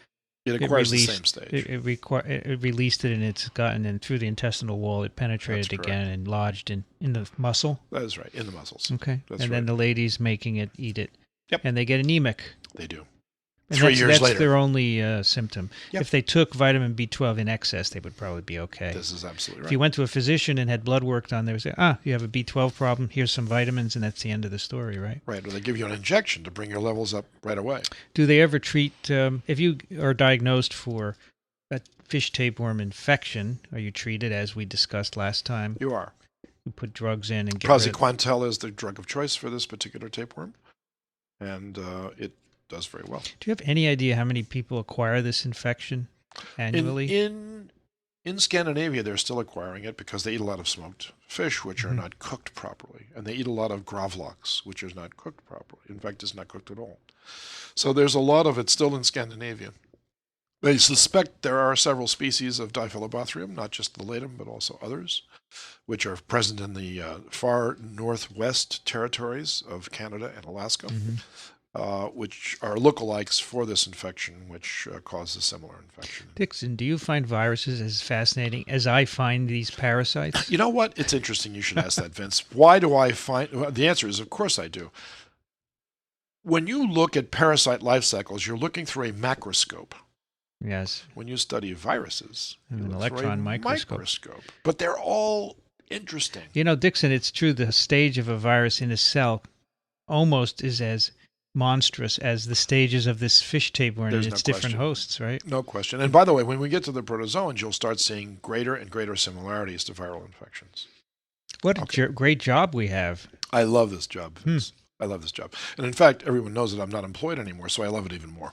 It acquires the same stage. it released it in its gut, and then through the intestinal wall, it penetrated That's again and lodged in the muscle. That is right, in the muscles. Okay. That's and then right. the ladies making it eat it. Yep. And they get anemic. They do. And 3 years that's later. their only symptom. Yep. If they took vitamin B12 in excess, they would probably be okay. This is absolutely If you right. went to a physician and had blood work done, they would say, you have a B12 problem, here's some vitamins, and that's the end of the story, right? Right, or they give you an injection to bring your levels up right away. Do they ever treat, if you are diagnosed for a fish tapeworm infection, are you treated as we discussed last time? You are. You put drugs in and get rid of Praziquantel is the drug of choice for this particular tapeworm, and it does very well. Do you have any idea how many people acquire this infection annually? In Scandinavia, they're still acquiring it because they eat a lot of smoked fish, which are not cooked properly, and they eat a lot of gravlax, which is not cooked properly. In fact, it's not cooked at all. So there's a lot of it still in Scandinavia. They suspect there are several species of Diphyllobothrium, not just the latum, but also others, which are present in the far northwest territories of Canada and Alaska, which are lookalikes for this infection, which causes similar infection. Dickson, do you find viruses as fascinating as I find these parasites? You know what? It's interesting you should ask that, Vince. Why do I find... Well, the answer is, of course I do. When you look at parasite life cycles, you're looking through a macroscope. Yes. When you study viruses, you An look through electron a microscope. But they're all interesting. You know, Dickson, it's true the stage of a virus in a cell almost is as monstrous as the stages of this fish tapeworm and There's its no different question. hosts, right? No question. And by the way, when we get to the protozoans, you'll start seeing greater and greater similarities to viral infections. What a great job we have. I love this job, Vince. I love this job. And in fact, everyone knows that I'm not employed anymore, so I love it even more.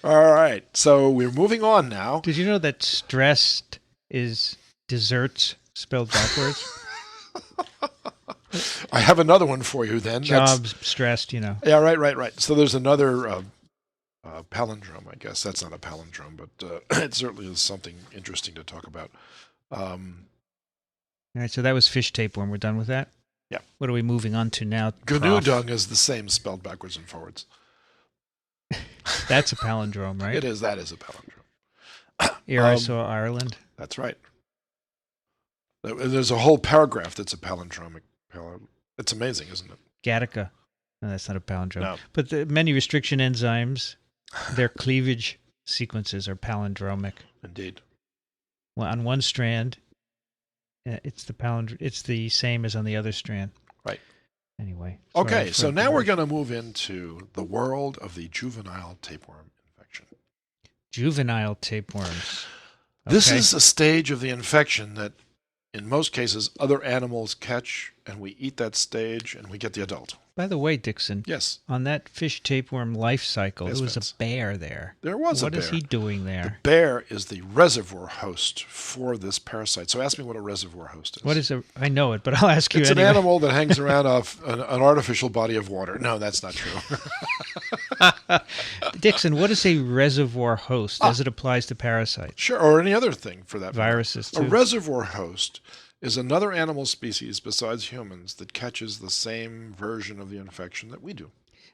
All right. So we're moving on now. Did you know that stressed is desserts spelled backwards? I have another one for you then. Jobs stressed, you know. Yeah, right. So there's another palindrome, I guess. That's not a palindrome, but it certainly is something interesting to talk about. All right, so that was fish tapeworm. We're done with that? Yeah. What are we moving on to now? Gnu Prof? dung is the same spelled backwards and forwards. That's a palindrome, right? It is. That is a palindrome. Here I saw Ireland. That's right. There's a whole paragraph that's a palindromic. It's amazing, isn't it? Gattaca. No, that's not a palindrome. No. But the many restriction enzymes, their cleavage sequences are palindromic. Indeed. Well, on one strand, it's the same as on the other strand. Right. Anyway. Okay, so now we're going to move into the world of the juvenile tapeworm infection. Juvenile tapeworms. This Okay. is a stage of the infection that, in most cases, other animals catch, and we eat that stage, and we get the adult. By the way, Dickson, Yes, on that fish tapeworm life cycle, Yes, there was Vince. a bear there. there was a What bear. is he doing The there? bear is the reservoir host for this parasite. So ask me what a reservoir host is. What is a? I know it, but I'll ask you It's anyway. an animal that hangs around an artificial body of water. No, that's not true. Dixon, what is a reservoir host as it applies to parasites? Sure, or any other thing for that matter. Viruses, A too. reservoir host is another animal species besides humans that catches the same version of the infection that we do.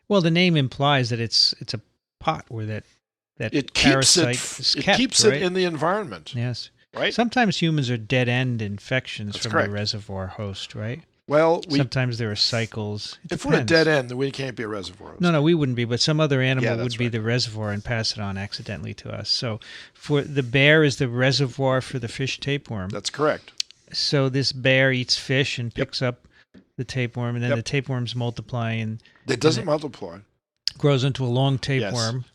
Well, the name implies that it's a pot where that It keeps parasite it. is It kept, keeps right? it in the environment, Yes. right? Sometimes humans are dead-end infections That's from correct. the reservoir host, right? Well, Sometimes there are cycles. It if we're a depends. dead end, then we can't be a reservoir host. No, we wouldn't be, but some other animal Yeah, that's would be right. the reservoir and pass it on accidentally to us. So for the bear is the reservoir for the fish tapeworm. That's correct. So this bear eats fish and picks up the tapeworm, and then Yep. the tapeworms multiply and It doesn't multiply. grows into a long tapeworm,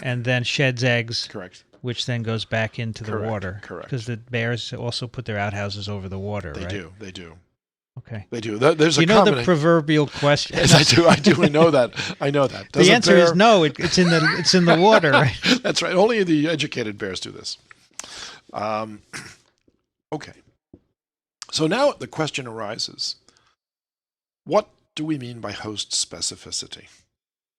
and then sheds eggs, Correct. which then goes back into the Correct, water. correct. Because the bears also put their outhouses over the water, They right? do. They do. Okay. They do. There's a You know the common. proverbial question. Yes, I do. I do. I know that. I know that. Does The a answer is bear- no. It's in the water, right? That's right. Only the educated bears do this. Okay. So now the question arises: what do we mean by host specificity?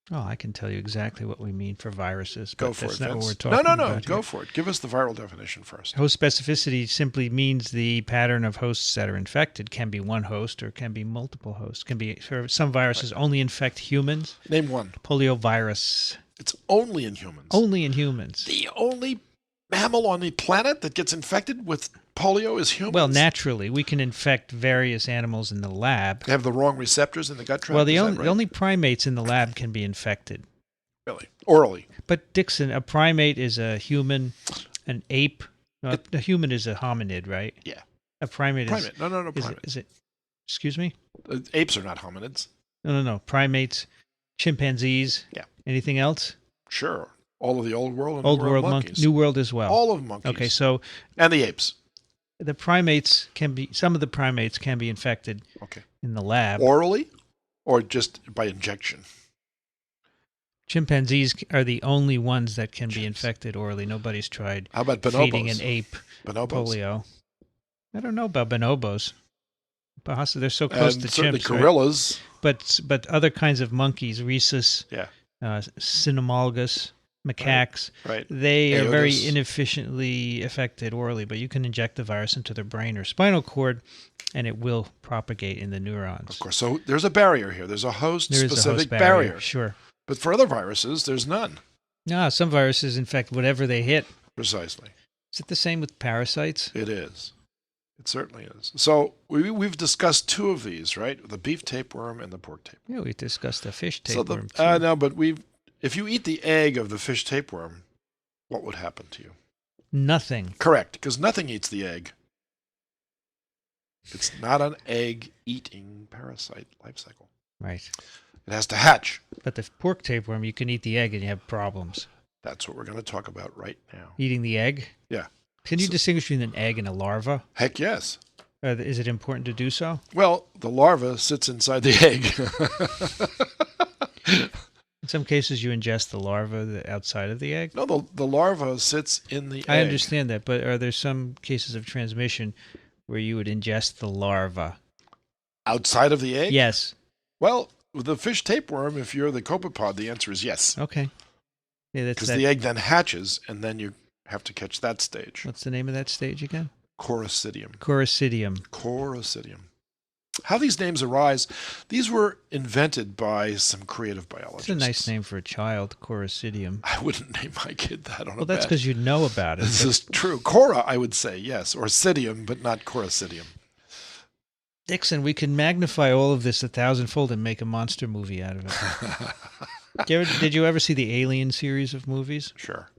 Oh, I can tell you exactly what we mean for viruses. But Go for that's it, not Vince. what we're talking No. about Go here. for it. Give us the viral definition first. Host specificity simply means the pattern of hosts that are infected. Can be one host or can be multiple hosts. Can be for some viruses only infect humans. Name one. Poliovirus It's only in humans. only in humans. The only mammal on the planet that gets infected with polio is humans. Well, naturally, we can infect various animals in the lab. They have the wrong receptors in the gut tract. Well, is that the right? only primates in the lab can be infected. Really orally. But Dickson, a primate is a human, an ape. No, a human is a hominid, right? Yeah. A primate, Primate. No, is primate. is it? Excuse me? Apes are not hominids. No. Primates, chimpanzees. Yeah. Anything else? Sure. All of the old world and Old new world world monkeys. New world as well. All of monkeys. Okay, so And the apes. the primates some of the primates can be infected Okay. in the lab. Orally or just by injection? Chimpanzees are the only ones that can be Chimps. infected orally. Nobody's tried How about feeding bonobos? an ape Bonobos. polio. I don't know about bonobos. Possibly they're so close And to certainly chimps, right? gorillas. But other kinds of monkeys, rhesus, Yeah. cynomolgus, macaques, Right. they are very Aotus. inefficiently affected orally, but you can inject the virus into their brain or spinal cord, and it will propagate in the neurons. Of course. So there's a barrier here. There's a There is a host-specific host barrier. Sure. But for other viruses, there's none. No, some viruses infect whatever they hit. Precisely. Is it the same with parasites? It is. It certainly is. So we've discussed two of these, right? The beef tapeworm and the pork tapeworm. Yeah, we discussed the fish So tapeworm. no, but if you eat the egg of the fish tapeworm, what would happen to you? Nothing. Correct, because nothing eats the egg. It's not an egg-eating parasite life cycle. Right. It has to hatch. But the pork tapeworm, you can eat the egg and you have problems. That's what we're going to talk about right now. Eating the egg? Yeah. Can you So- distinguish between an egg and a larva? Heck yes. Is it important to do so? Well, the larva sits inside the egg. In some cases, you ingest the larva outside of the egg. No, the larva sits in the egg. I understand that, but are there some cases of transmission where you would ingest the larva? Outside of the egg? Yes. Well, with the fish tapeworm, if you're the copepod, the answer is yes. Okay. Yeah, that's Because that. the egg then hatches, and then you have to catch that stage. What's the name of that stage again? Coracidium. Coracidium. Coracidium. How these names arise, these were invented by some creative biologists. It's a nice name for a child, Coracidium. I wouldn't name my kid that on Well, a that's bet. because you know about it. This but is true. Cora, I would say, yes. Or cidium, but not coracidium. Dickson, we can magnify all of this 1,000-fold and make a monster movie out of it. Did you ever see the Alien series of movies? Sure.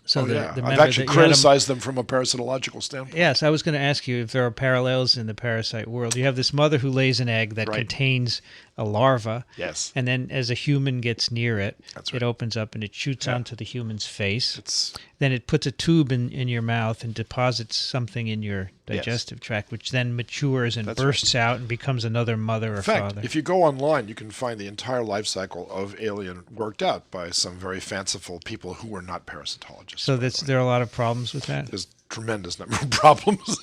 So Oh, the, yeah. the I've member actually that you had a- criticized them from a parasitological standpoint. Yes, I was going to ask you if there are parallels in the parasite world. You have this mother who lays an egg that Right. contains a larva, Yes. and then as a human gets near it, That's right. it opens up and it shoots Yeah. onto the human's face. It's Then it puts a tube in your mouth and deposits something in your digestive tract, which then matures and That's bursts out and becomes another mother or In fact, father. if you go online, you can find the entire life cycle of Alien worked out by some very fanciful people who were not parasitologists. So by the way. there are a lot of problems with that. There's tremendous number of problems.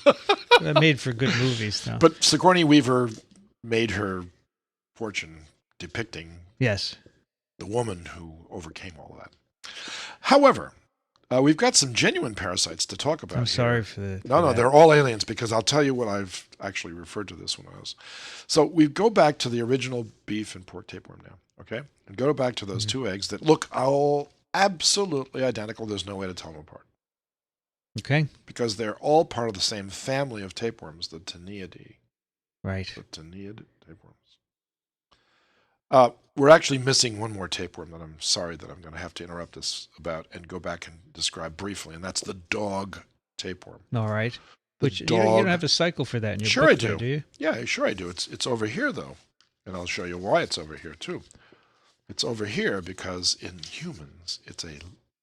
That made for good movies, though. But Sigourney Weaver made her fortune depicting Yes. the woman who overcame all of that. However, We've got some genuine parasites to talk about. I'm here. sorry for the. No, they're all aliens because I'll tell you what I've actually referred to this when I was. So we go back to the original beef and pork tapeworm now, okay? And go back to those two eggs that look all absolutely identical. There's no way to tell them apart. Okay. Because they're all part of the same family of tapeworms, the Taniidae. Right. The Taniid tapeworms. We're actually missing one more tapeworm that I'm sorry that I'm going to have to interrupt this about and go back and describe briefly, and that's the dog tapeworm. All right. Which you dog- don't have a cycle for that in your Sure I book, though, do. you? Yeah, sure I do. It's over here, though, and I'll show you why it's over here, too. It's over here because in humans, it's a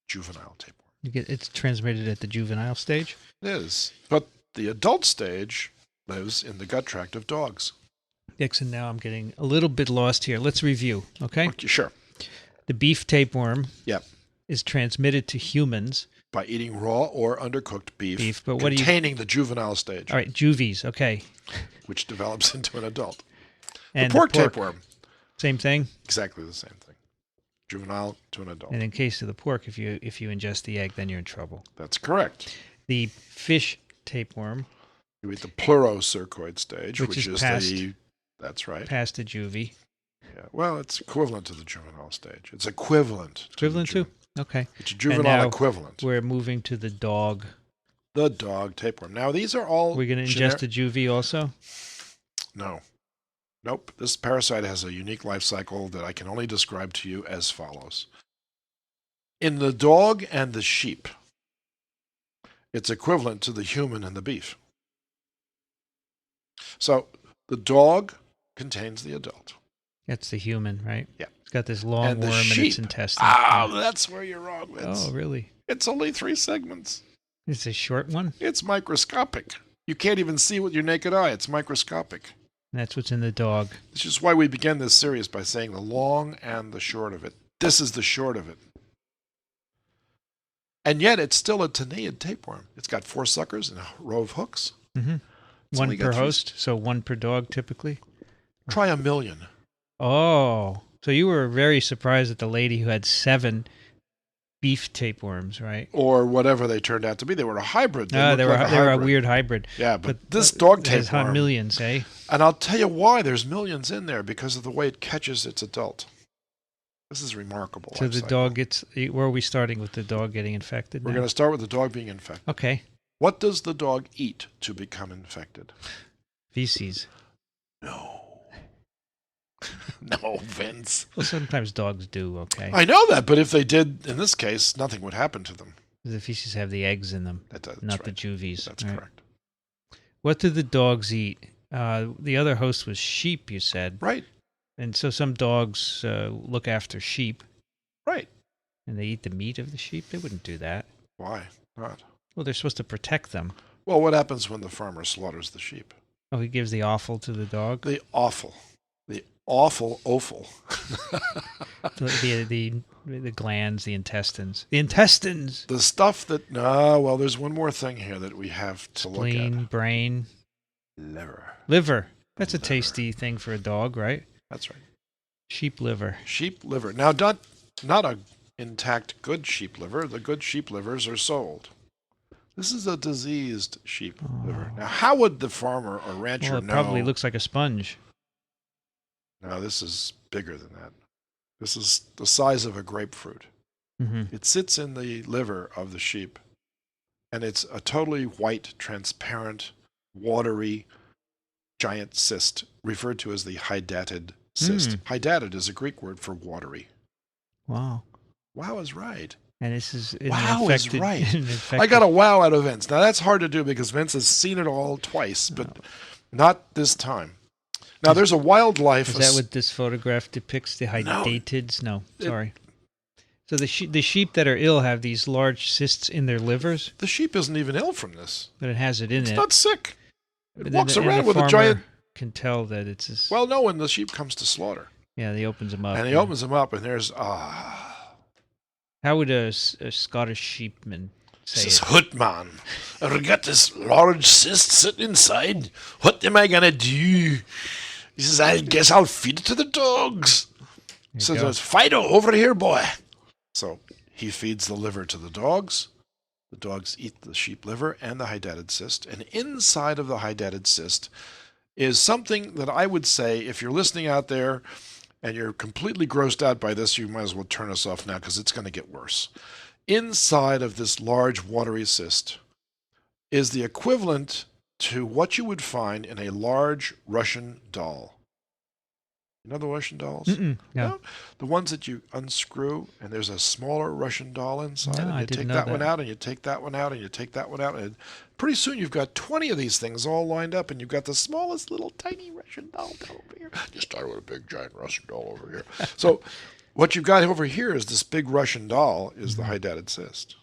juvenile tapeworm. It's transmitted at the juvenile stage? It is. But the adult stage lives in the gut tract of dogs. Dickson, now I'm getting a little bit lost here. Let's review, okay? Okay, sure. The beef tapeworm Yep. is transmitted to humans. By eating raw or undercooked beef, but what do you... containing the juvenile stage, All right, juvies, okay. which develops into an adult. And the pork tapeworm, same thing? exactly the same thing. Juvenile to an adult. And in case of the pork, if you ingest the egg, then you're in trouble. That's correct. The fish tapeworm... You eat the pleurocercoid stage, which is past, that's right. Past the juvie. Yeah. Well, it's equivalent to the juvenile stage. It's equivalent. Equivalent to? Okay. It's a juvenile now equivalent. We're moving to the dog. The dog tapeworm. Now, these are all... We're going to ingest the juvie also? No. Nope. This parasite has a unique life cycle that I can only describe to you as follows. In the dog and the sheep, it's equivalent to the human and the beef. So the dog contains the adult. That's the human, right? Yeah. It's got this long And the worm in sheep. its intestines. That's where you're wrong, Vince. Oh, really? It's only 3 segments. It's a short one? It's microscopic. You can't even see with your naked eye. It's microscopic. That's what's in the dog. This is why we began this series by saying the long and the short of it. This is the short of it. And yet it's still a Taniid tapeworm. It's got 4 suckers and a row of hooks. Mm-hmm. One per host, so 1 per dog typically? Try 1 million. Oh, so you were very surprised at the lady who had 7 beef tapeworms, right? Or whatever they turned out to be. They were a hybrid. They were a weird hybrid. Yeah, but this dog tapeworm has millions, eh? And I'll tell you why there's millions in there, because of the way it catches its adult. This is remarkable. So the dog gets... Where are we starting with the dog getting infected? We're going to start with the dog being infected. Okay. What does the dog eat to become infected? Feces. No. No, Vince. Well, sometimes dogs do, okay? I know that, but if they did, in this case, nothing would happen to them. The feces have the eggs in them, That's not right. the juvies. That's right? correct. What do the dogs eat? The other host was sheep, you said. Right. And so some dogs look after sheep. Right. And they eat the meat of the sheep? They wouldn't do that. Why not? Well, they're supposed to protect them. Well, what happens when the farmer slaughters the sheep? Oh, he gives the offal to the dog? The awful offal. the glands, the intestines. The intestines! The stuff that... No, well, there's one more thing here that we have to look Spleen, at. brain. Liver. That's a tasty thing for a dog, right? That's right. Sheep liver. Sheep liver. Now, not a intact good sheep liver. The good sheep livers are sold. This is a diseased sheep liver. Now, how would the farmer or rancher Well, it know? probably looks like a sponge. No, this is bigger than that. This is the size of a grapefruit. Mm-hmm. It sits in the liver of the sheep, and it's a totally white, transparent, watery, giant cyst, referred to as the Hydatid Cyst. Hydatid is a Greek word for watery. Wow. Wow is right. And this is Wow is right. I got a wow out of Vince. Now, that's hard to do because Vince has seen it all twice, but not this time. Now, there's a wildlife... Is that what this photograph depicts? The Hydatids? No, sorry. So the sheep that are ill have these large cysts in their livers? The sheep isn't even ill from this. But it has it in it. It's not sick. It walks and around the with a giant... can tell that it's... Well, no, when the sheep comes to slaughter. Yeah, he opens them up. And he opens them up, and there's... How would a Scottish sheepman say says, it? "Hut, man, I've got this large cyst sitting inside. What am I going to do?" He says, "I guess I'll feed it to the dogs." So there's Fido, over here, boy. So he feeds the liver to the dogs. The dogs eat the sheep liver and the hydatid cyst. And inside of the hydatid cyst is something that I would say, if you're listening out there and you're completely grossed out by this, you might as well turn us off now because it's going to get worse. Inside of this large watery cyst is the equivalent to what you would find in a large Russian doll. You know the Russian dolls? No. The ones that you unscrew and there's a smaller Russian doll inside. No, and I you didn't take know that that. one out and you take that one out and you take that one out. And pretty soon you've got 20 of these things all lined up and you've got the smallest little tiny Russian doll over here. You start with a big giant Russian doll over here. So what you've got over here is this big Russian doll is the hydatid cyst.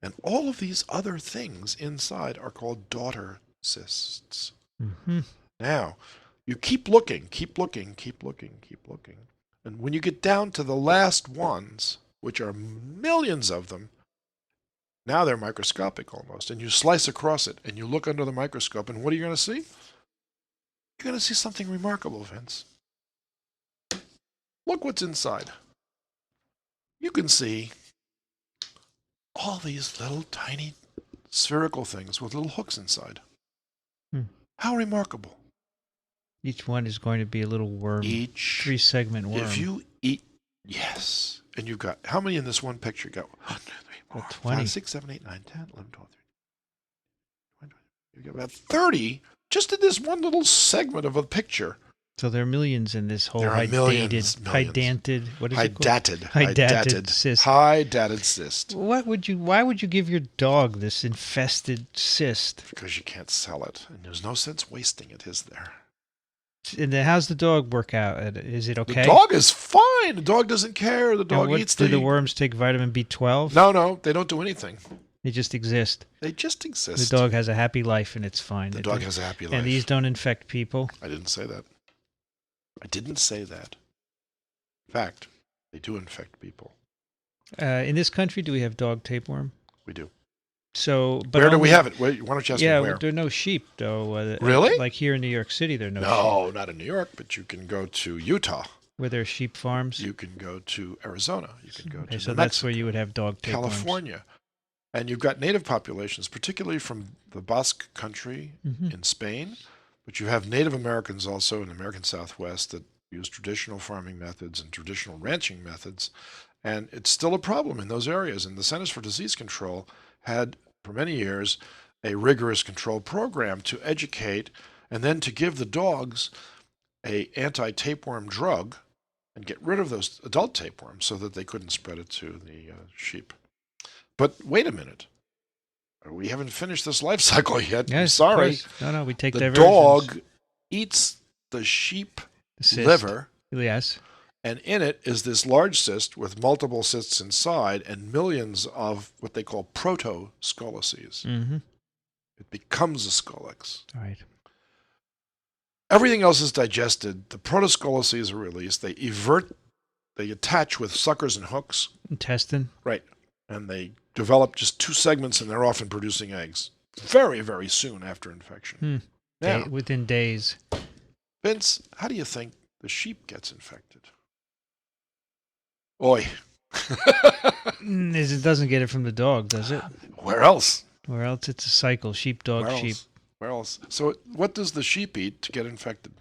And all of these other things inside are called daughter cysts. Mm-hmm. Now, you keep looking, keep looking, keep looking, keep looking. And when you get down to the last ones, which are millions of them, now they're microscopic almost. And you slice across it and you look under the microscope, and what are you going to see? You're going to see something remarkable, Vince. Look what's inside. You can see all these little tiny spherical things with little hooks inside. How remarkable. Each one is going to be a little worm. Each 3-segment worm. If you eat, yes. And you've got, how many in this one picture? You got 1, 2, 3, 4, 20. 5, 6, 7, 8, 9, 10, 11, 12, 13, 14, 15. You've got about 30 just in this one little segment of a picture. So there are millions in this whole There are millions. hydatid, what is it called? Hydatid cyst. Hydatid cyst. Why would you give your dog this infested cyst? Because you can't sell it. And there's no sense wasting it, is there? And then how's the dog work out? Is it okay? The dog is fine. The dog doesn't care. The dog eats do the worms take vitamin B12? No, they don't do anything. They just exist. They just exist. The dog has a happy life and it's fine. The dog has a happy life. And these don't infect people? I didn't say that. I didn't say that. In fact, they do infect people. In this country, do we have dog tapeworm? We do. So, but where do we have it? Why don't you ask me where? Yeah, there are no sheep, though. Really? Like here in New York City, there are no sheep. No, not in New York, but you can go to Utah. Where there are sheep farms? You can go to Arizona. You can go to so New that's Mexico, where you would have dog tapeworms. California. And you've got native populations, particularly from the Basque country in Spain. But you have Native Americans also in the American Southwest that use traditional farming methods and traditional ranching methods. And it's still a problem in those areas. And the Centers for Disease Control had, for many years, a rigorous control program to educate and then to give the dogs a anti-tapeworm drug and get rid of those adult tapeworms so that they couldn't spread it to the sheep. But wait a minute. We haven't finished this life cycle yet. Yes, I'm sorry. of course. No, we take the diversions. dog eats the sheep Cyst. liver, Yes. and in it is this large cyst with multiple cysts inside and millions of what they call protoscolices. Mm-hmm. It becomes a scolex. All right. Everything else is digested. The protoscolices are released. They attach with suckers and hooks. Intestine. Right. And they develop just 2 segments, and they're often producing eggs very, very soon after infection. Now, Within days. Vince, how do you think the sheep gets infected? Oi. It doesn't get it from the dog, does it? Where else? Or else it's a cycle. Sheep, dog, Where sheep. else? Where else? So what does the sheep eat to get infected?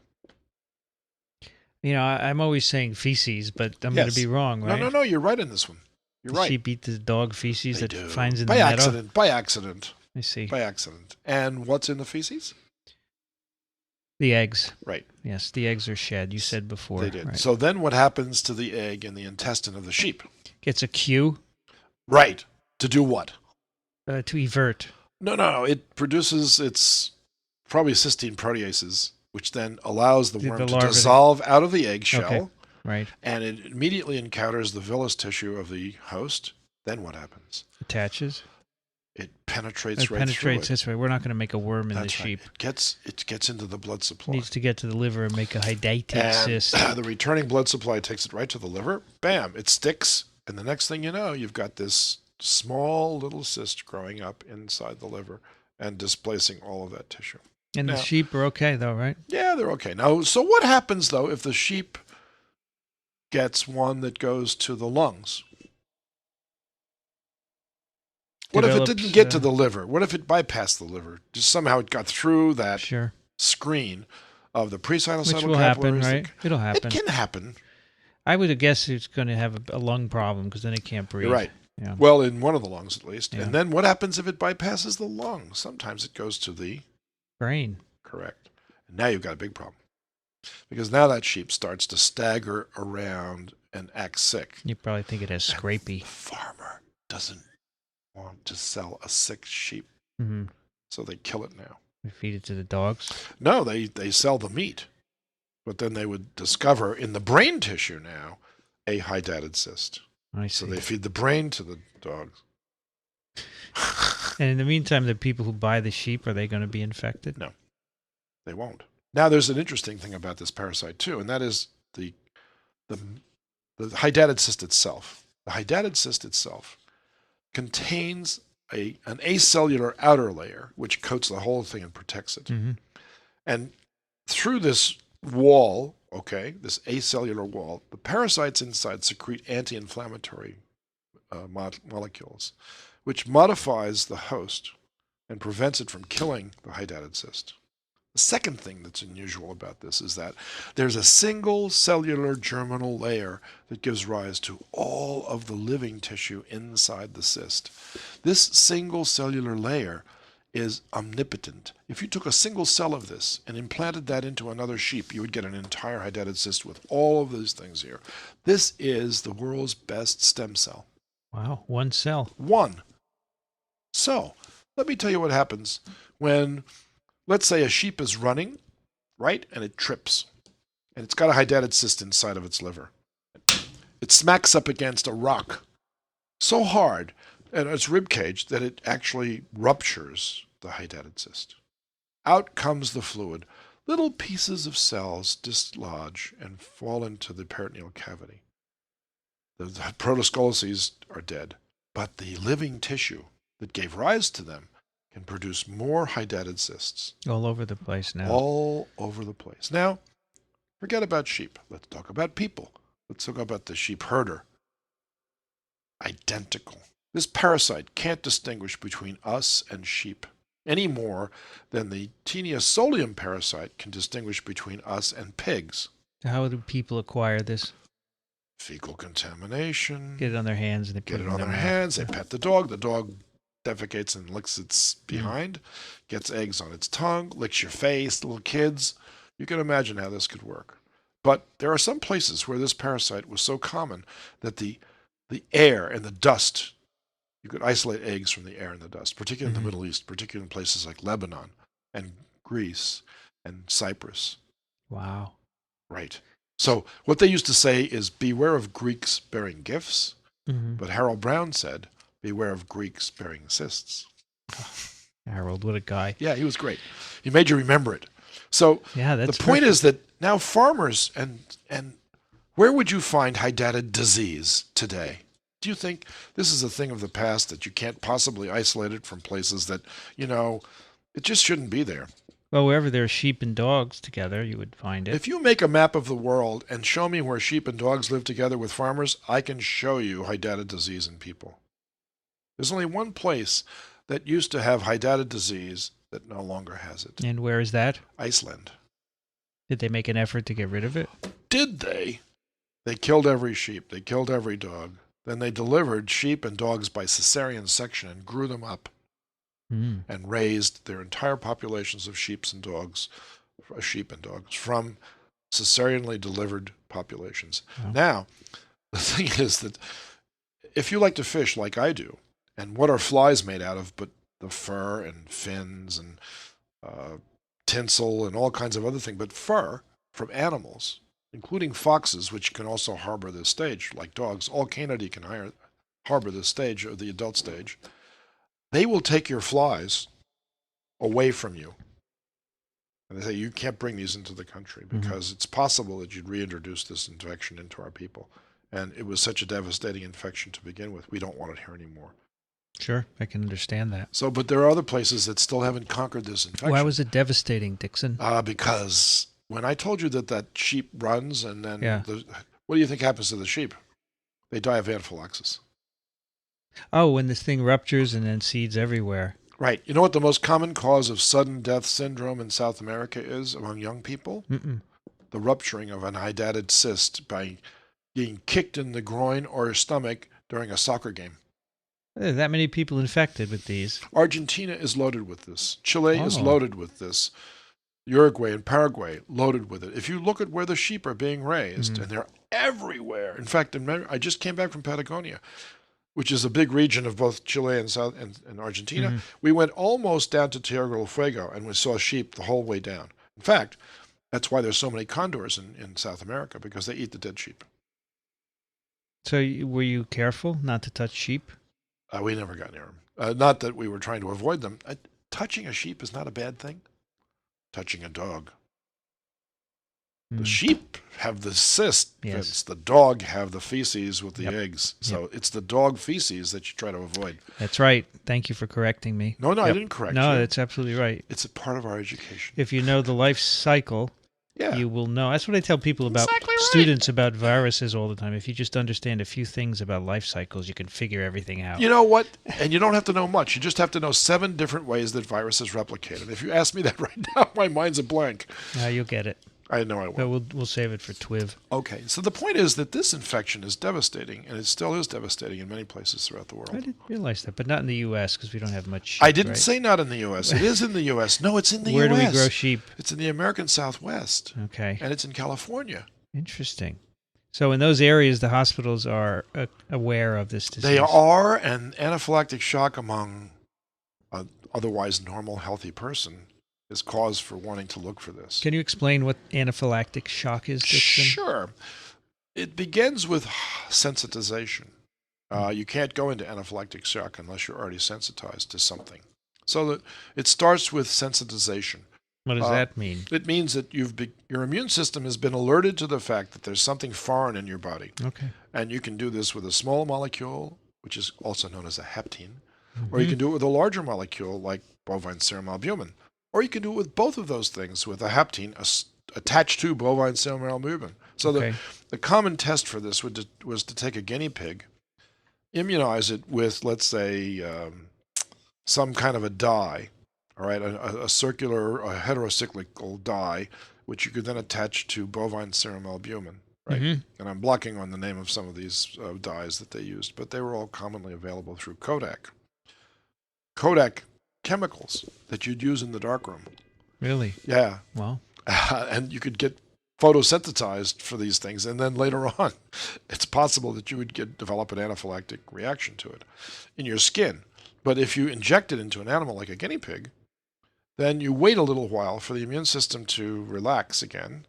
You know, I'm always saying feces, but I'm going to be wrong, right? No, you're right in this one. You're The right. sheep eat the dog feces They that do. finds in by the accident. meadow. By accident. I see. By accident. And what's in the feces? The eggs. Right. Yes, the eggs are shed. You said before. They did. Right. So then what happens to the egg in the intestine of the sheep? Gets a cue Right. To do what? to evert. No. It produces its probably cysteine proteases, which then allows the worm to larva dissolve out of the eggshell. Okay. Right. And it immediately encounters the villus tissue of the host. Then what happens? Attaches. It penetrates It right penetrates through it. this way. We're not going to make a worm in That's the right. sheep. It gets into the blood supply. Needs to get to the liver and make a hydatid And cyst. the returning blood supply takes it right to the liver. Bam! It sticks. And the next thing you know, you've got this small little cyst growing up inside the liver and displacing all of that tissue. And the sheep are okay, though, right? Yeah, they're okay. Now, so what happens, though, if the sheep gets one that goes to the lungs? What if it develops, didn't get to the liver? What if it bypassed the liver? Just somehow it got through that Sure. screen of the pre-sinusoidal Which will happen, capillaries. right? It'll happen. It can happen. I would guess it's going to have a lung problem because then it can't breathe. You're right. Yeah. Well, in one of the lungs at least. Yeah. And then what happens if it bypasses the lung? Sometimes it goes to the Brain. correct. And now you've got a big problem. Because now that sheep starts to stagger around and act sick. You probably think it has scrapey. The farmer doesn't want to sell a sick sheep, Mm-hmm. so they kill it now. We feed it to the dogs. No, they sell the meat. But then they would discover in the brain tissue now a hydatid cyst. I see. So they feed the brain to the dogs. And in the meantime, the people who buy the sheep, are they going to be infected? No. They won't. Now, there's an interesting thing about this parasite, too, and that is the hydatid cyst itself. The hydatid cyst itself contains an acellular outer layer, which coats the whole thing and protects it. Mm-hmm. And through this wall, this acellular wall, the parasites inside secrete anti-inflammatory molecules, which modifies the host and prevents it from killing the hydatid cyst. The second thing that's unusual about this is that there's a single cellular germinal layer that gives rise to all of the living tissue inside the cyst. This single cellular layer is omnipotent. If you took a single cell of this and implanted that into another sheep, you would get an entire hydatid cyst with all of these things here. This is the world's best stem cell. Wow, one cell. One. So, let me tell you what happens when, let's say, a sheep is running, right, and it trips. And it's got a hydatid cyst inside of its liver. It smacks up against a rock so hard in its rib cage that it actually ruptures the hydatid cyst. Out comes the fluid. Little pieces of cells dislodge and fall into the peritoneal cavity. The protoscolices are dead, but the living tissue that gave rise to them can produce more hydatid cysts. All over the place now. All over the place. Now, forget about sheep. Let's talk about people. Let's talk about the sheep herder. Identical. This parasite can't distinguish between us and sheep any more than the Teniosolium parasite can distinguish between us and pigs. How do people acquire this? Fecal contamination. Get it on their hands and they Get put it in on their their mouth. hands. They pet the dog. The dog defecates and licks its behind, gets eggs on its tongue, licks your face, little kids. You can imagine how this could work. But there are some places where this parasite was so common that the air and the dust, you could isolate eggs from the air and the dust, particularly in the Middle East, particularly in places like Lebanon and Greece and Cyprus. Wow. Right. So what they used to say is beware of Greeks bearing gifts, but Harold Brown said, beware of Greeks bearing cysts. Harold, what a guy. Yeah, he was great. He made you remember it. So Yeah, that's the point is that now farmers and where would you find hydatid disease today? Do you think this is a thing of the past that you can't possibly isolate it from places that, it just shouldn't be there? Well, wherever there are sheep and dogs together, you would find it. If you make a map of the world and show me where sheep and dogs live together with farmers, I can show you hydatid disease in people. There's only one place that used to have hydatid disease that no longer has it. And where is that? Iceland. Did they make an effort to get rid of it? Did they? They killed every sheep. They killed every dog. Then they delivered sheep and dogs by cesarean section and grew them up and raised their entire populations of sheep and dogs from cesareanly delivered populations. Wow. Now, the thing is that if you like to fish like I do, and what are flies made out of but the fur and fins and tinsel and all kinds of other things, but fur from animals, including foxes, which can also harbor this stage, like dogs. All canidae can harbor this stage, or the adult stage. They will take your flies away from you. And they say, you can't bring these into the country because it's possible that you'd reintroduce this infection into our people. And it was such a devastating infection to begin with. We don't want it here anymore. Sure, I can understand that. So, but there are other places that still haven't conquered this infection. Why was it devastating, Dickson? Because when I told you that sheep runs and then, Yeah. what do you think happens to the sheep? They die of anaphylaxis. Oh, when this thing ruptures and then seeds everywhere. Right. You know what the most common cause of sudden death syndrome in South America is among young people? Mm-mm. The rupturing of an hydatid cyst by being kicked in the groin or stomach during a soccer game. There are that many people infected with these. Argentina is loaded with this. Chile is Oh. loaded with this. Uruguay and Paraguay loaded with it. If you look at where the sheep are being raised, and they're everywhere. In fact, I just came back from Patagonia, which is a big region of both Chile and South and Argentina. We went almost down to Tierra del Fuego, and we saw sheep the whole way down. In fact, that's why there's so many condors in South America, because they eat the dead sheep. So were you careful not to touch sheep? We never got near them. Not that we were trying to avoid them. Touching a sheep is not a bad thing. Touching a dog. The sheep have the cyst. Yes. The dog have the feces with the Yep. eggs. So it's the dog feces that you try to avoid. That's right. Thank you for correcting me. No, I didn't correct you. No, that's absolutely right. It's a part of our education. If you know the life cycle, Yeah. you will know. That's what I tell people about Exactly right. students about viruses all the time. If you just understand a few things about life cycles, you can figure everything out. You know what? And you don't have to know much. You just have to know 7 different ways that viruses replicate. And if you ask me that right now, my mind's a blank. You'll get it. I know I will. But we'll save it for TWiP. Okay, so the point is that this infection is devastating, and it still is devastating in many places throughout the I world. didn't realize that, but not in the U.S. because we don't have much sheep. I didn't right? say not in the U.S. It is in the U.S. No, it's in the Where U.S. do we grow sheep? It's in the American Southwest, Okay. and it's in California. Interesting. So in those areas, the hospitals are aware of this disease. They are, and anaphylactic shock among an otherwise normal, healthy person is cause for wanting to look for this. Can you explain what anaphylactic shock is, Dickson? Sure. It begins with sensitization. You can't go into anaphylactic shock unless you're already sensitized to something. So it starts with sensitization. What does that mean? It means that your immune system has been alerted to the fact that there's something foreign in your body. Okay. And you can do this with a small molecule, which is also known as a heptene, or you can do it with a larger molecule like bovine serum albumin. Or you can do it with both of those things, with a heptene attached to bovine serum albumin. So the common test for this was to take a guinea pig, immunize it with, let's say, some kind of a dye, all right, a circular, a heterocyclical dye, which you could then attach to bovine serum albumin, right? And I'm blocking on the name of some of these dyes that they used, but they were all commonly available through Kodak. Kodak chemicals that you'd use in the darkroom. Really? Yeah. Well. And you could get photosynthesized for these things, and then later on, it's possible that you would develop an anaphylactic reaction to it in your skin. But if you inject it into an animal like a guinea pig, then you wait a little while for the immune system to relax again,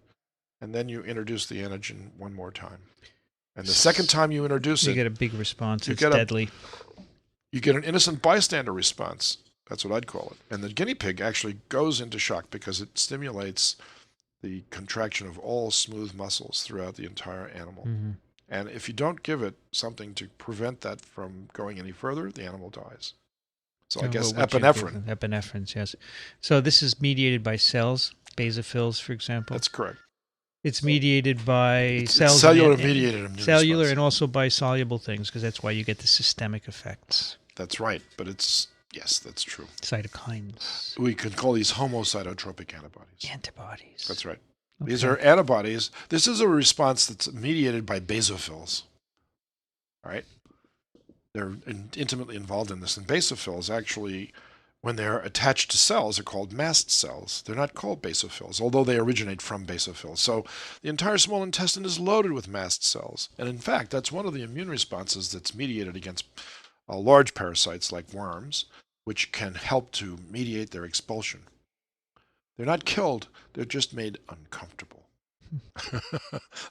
and then you introduce the antigen one more time. And the second time you introduce You it, get a big response. you It's get a- deadly. you get an innocent bystander response. That's what I'd call it. And the guinea pig actually goes into shock because it stimulates the contraction of all smooth muscles throughout the entire animal. And if you don't give it something to prevent that from going any further, the animal dies. So I guess What you epinephrine. give them. Epinephrines, yes. So this is mediated by cells, basophils, for example. That's correct. It's mediated by cells. Cellular mediated immune Cellular response. and also by soluble things, because that's why you get the systemic effects. That's right. But yes, that's true. Cytokines. We could call these homocytotropic antibodies. Antibodies. That's right. Okay. These are antibodies. This is a response that's mediated by basophils. All right? They're intimately involved in this. And basophils actually, when they're attached to cells, are called mast cells. They're not called basophils, although they originate from basophils. So the entire small intestine is loaded with mast cells. And in fact, that's one of the immune responses that's mediated against large parasites like worms, which can help to mediate their expulsion. They're not killed, they're just made uncomfortable.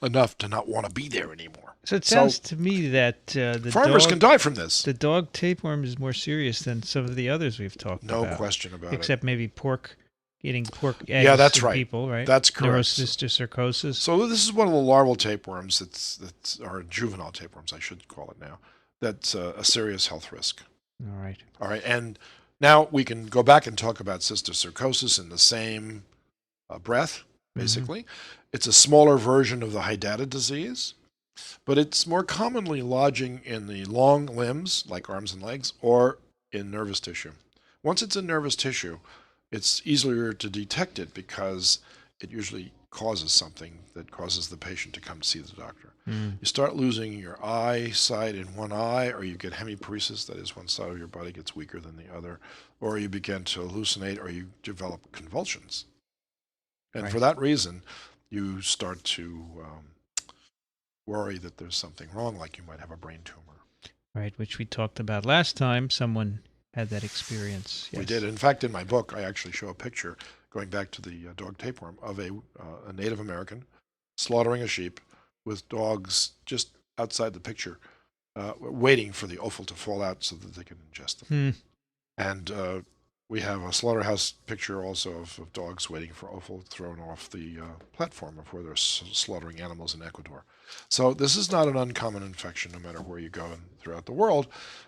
Enough to not want to be there anymore. So it sounds to me that the farmers dog, can die from this. The dog tapeworm is more serious than some of the others we've talked about. No question about it. Except maybe eating pork eggs that's in right. people, right? That's correct. Neurocysticercosis. So this is one of the larval tapeworms that's or juvenile tapeworms, I should call it now. That's a serious health risk. All right. All right, and now we can go back and talk about cysticercosis in the same breath, basically. It's a smaller version of the Hydatid disease. But it's more commonly lodging in the long limbs, like arms and legs, or in nervous tissue. Once it's in nervous tissue, it's easier to detect it because it usually causes something that causes the patient to come to see the doctor. Mm. You start losing your eyesight in one eye, or you get hemiparesis, that is, one side of your body gets weaker than the other, or you begin to hallucinate, or you develop convulsions. And for that reason, you start to worry that there's something wrong, like you might have a brain tumor. Right, which we talked about last time. Someone had that experience. Yes. We did. In fact, in my book, I actually show a picture, going back to the dog tapeworm, of a Native American slaughtering a sheep with dogs just outside the picture, waiting for the offal to fall out so that they can ingest them. And we have a slaughterhouse picture also of dogs waiting for offal thrown off the platform of where they're slaughtering animals in Ecuador. So this is not an uncommon infection, no matter where you go throughout the world.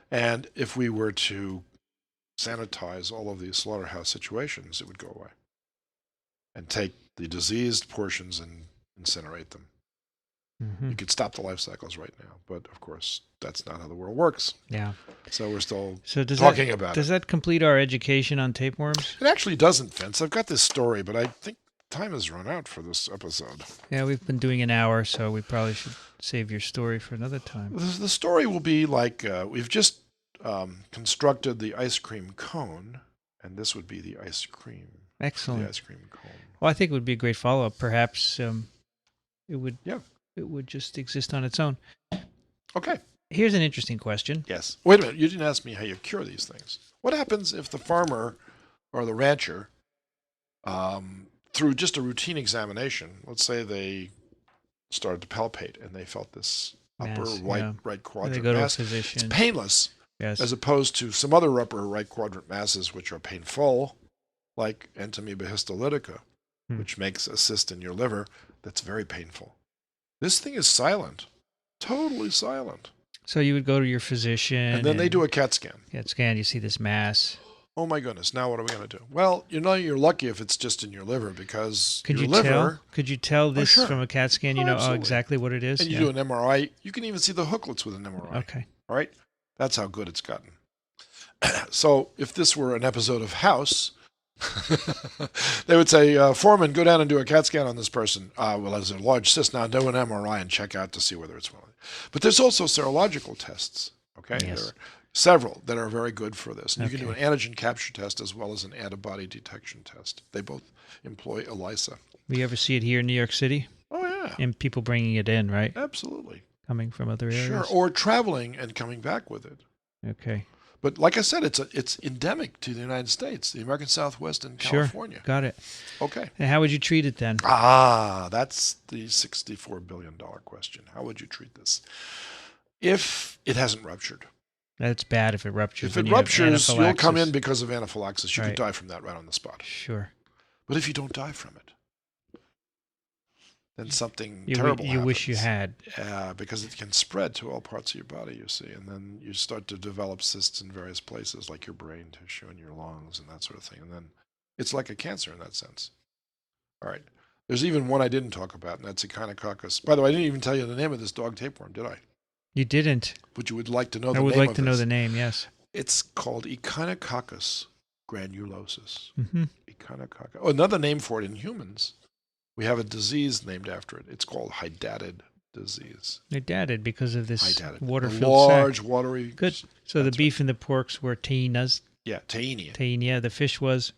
And if we were to sanitize all of these slaughterhouse situations, it would go away. And take the diseased portions and incinerate them. Mm-hmm. You could stop the life cycles right now, but of course, that's not how the world works. Yeah. So we're still talking about it. Does that complete our education on tapeworms? It actually doesn't, Vince. I've got this story, but I think time has run out for this episode. Yeah, we've been doing an hour, so we probably should save your story for another time. The story will be like we've just constructed the ice cream cone, and this would be the ice cream. Excellent. The ice cream cone. Well, I think it would be a great follow-up. Perhaps it would. Yeah. It would just exist on its own. Okay. Here's an interesting question. Yes. Wait a minute. You didn't ask me how you cure these things. What happens if the farmer or the rancher, through just a routine examination, let's say they started to palpate and they felt this upper right quadrant they go to mass. a physician. It's painless, yes, as opposed to some other upper right quadrant masses which are painful, like Entamoeba histolytica, which makes a cyst in your liver that's very painful. This thing is silent, totally silent. So you would go to your physician. And then they do a CAT scan. CAT scan, you see this mass. Oh my goodness, now what are we going to do? Well, you're lucky if it's just in your liver, because Could you tell this from a CAT scan? You know exactly what it is? And you do an MRI. You can even see the hooklets with an MRI. Okay. All right? That's how good it's gotten. So if this were an episode of House, they would say, Foreman, go down and do a CAT scan on this person. Well, there's a large cyst. Now do an MRI and check out to see whether it's one. But there's also serological tests. Okay, yes. There are several that are very good for this. And you can do an antigen capture test as well as an antibody detection test. They both employ ELISA. We ever see it here in New York City? Oh yeah, and people bringing it in, right? Absolutely. Coming from other areas. Sure, or traveling and coming back with it. Okay. But like I said, it's endemic to the United States, the American Southwest and California. Sure, got it. Okay. And how would you treat it then? That's the $64 billion question. How would you treat this? If it hasn't ruptured. That's bad if it ruptures. If it ruptures, you'll come in because of anaphylaxis. You could die from that right on the spot. Sure. But if you don't die from it, then something terrible happens. You wish you had. Because it can spread to all parts of your body, you see. And then you start to develop cysts in various places, like your brain tissue and your lungs and that sort of thing. And then it's like a cancer in that sense. All right. There's even one I didn't talk about, and that's Echinococcus. By the way, I didn't even tell you the name of this dog tapeworm, did I? You didn't. But you would like to know the name I of would like to know the name, yes. It's called Echinococcus granulosus. Mm-hmm. Echinococcus. Oh, another name for it in humans. We have a disease named after it. It's called Hydatid disease. Hydatid because of this water-filled large, sac. watery. Good. So the beef and the porks were taenias. Yeah, taenia. Taenia. The fish was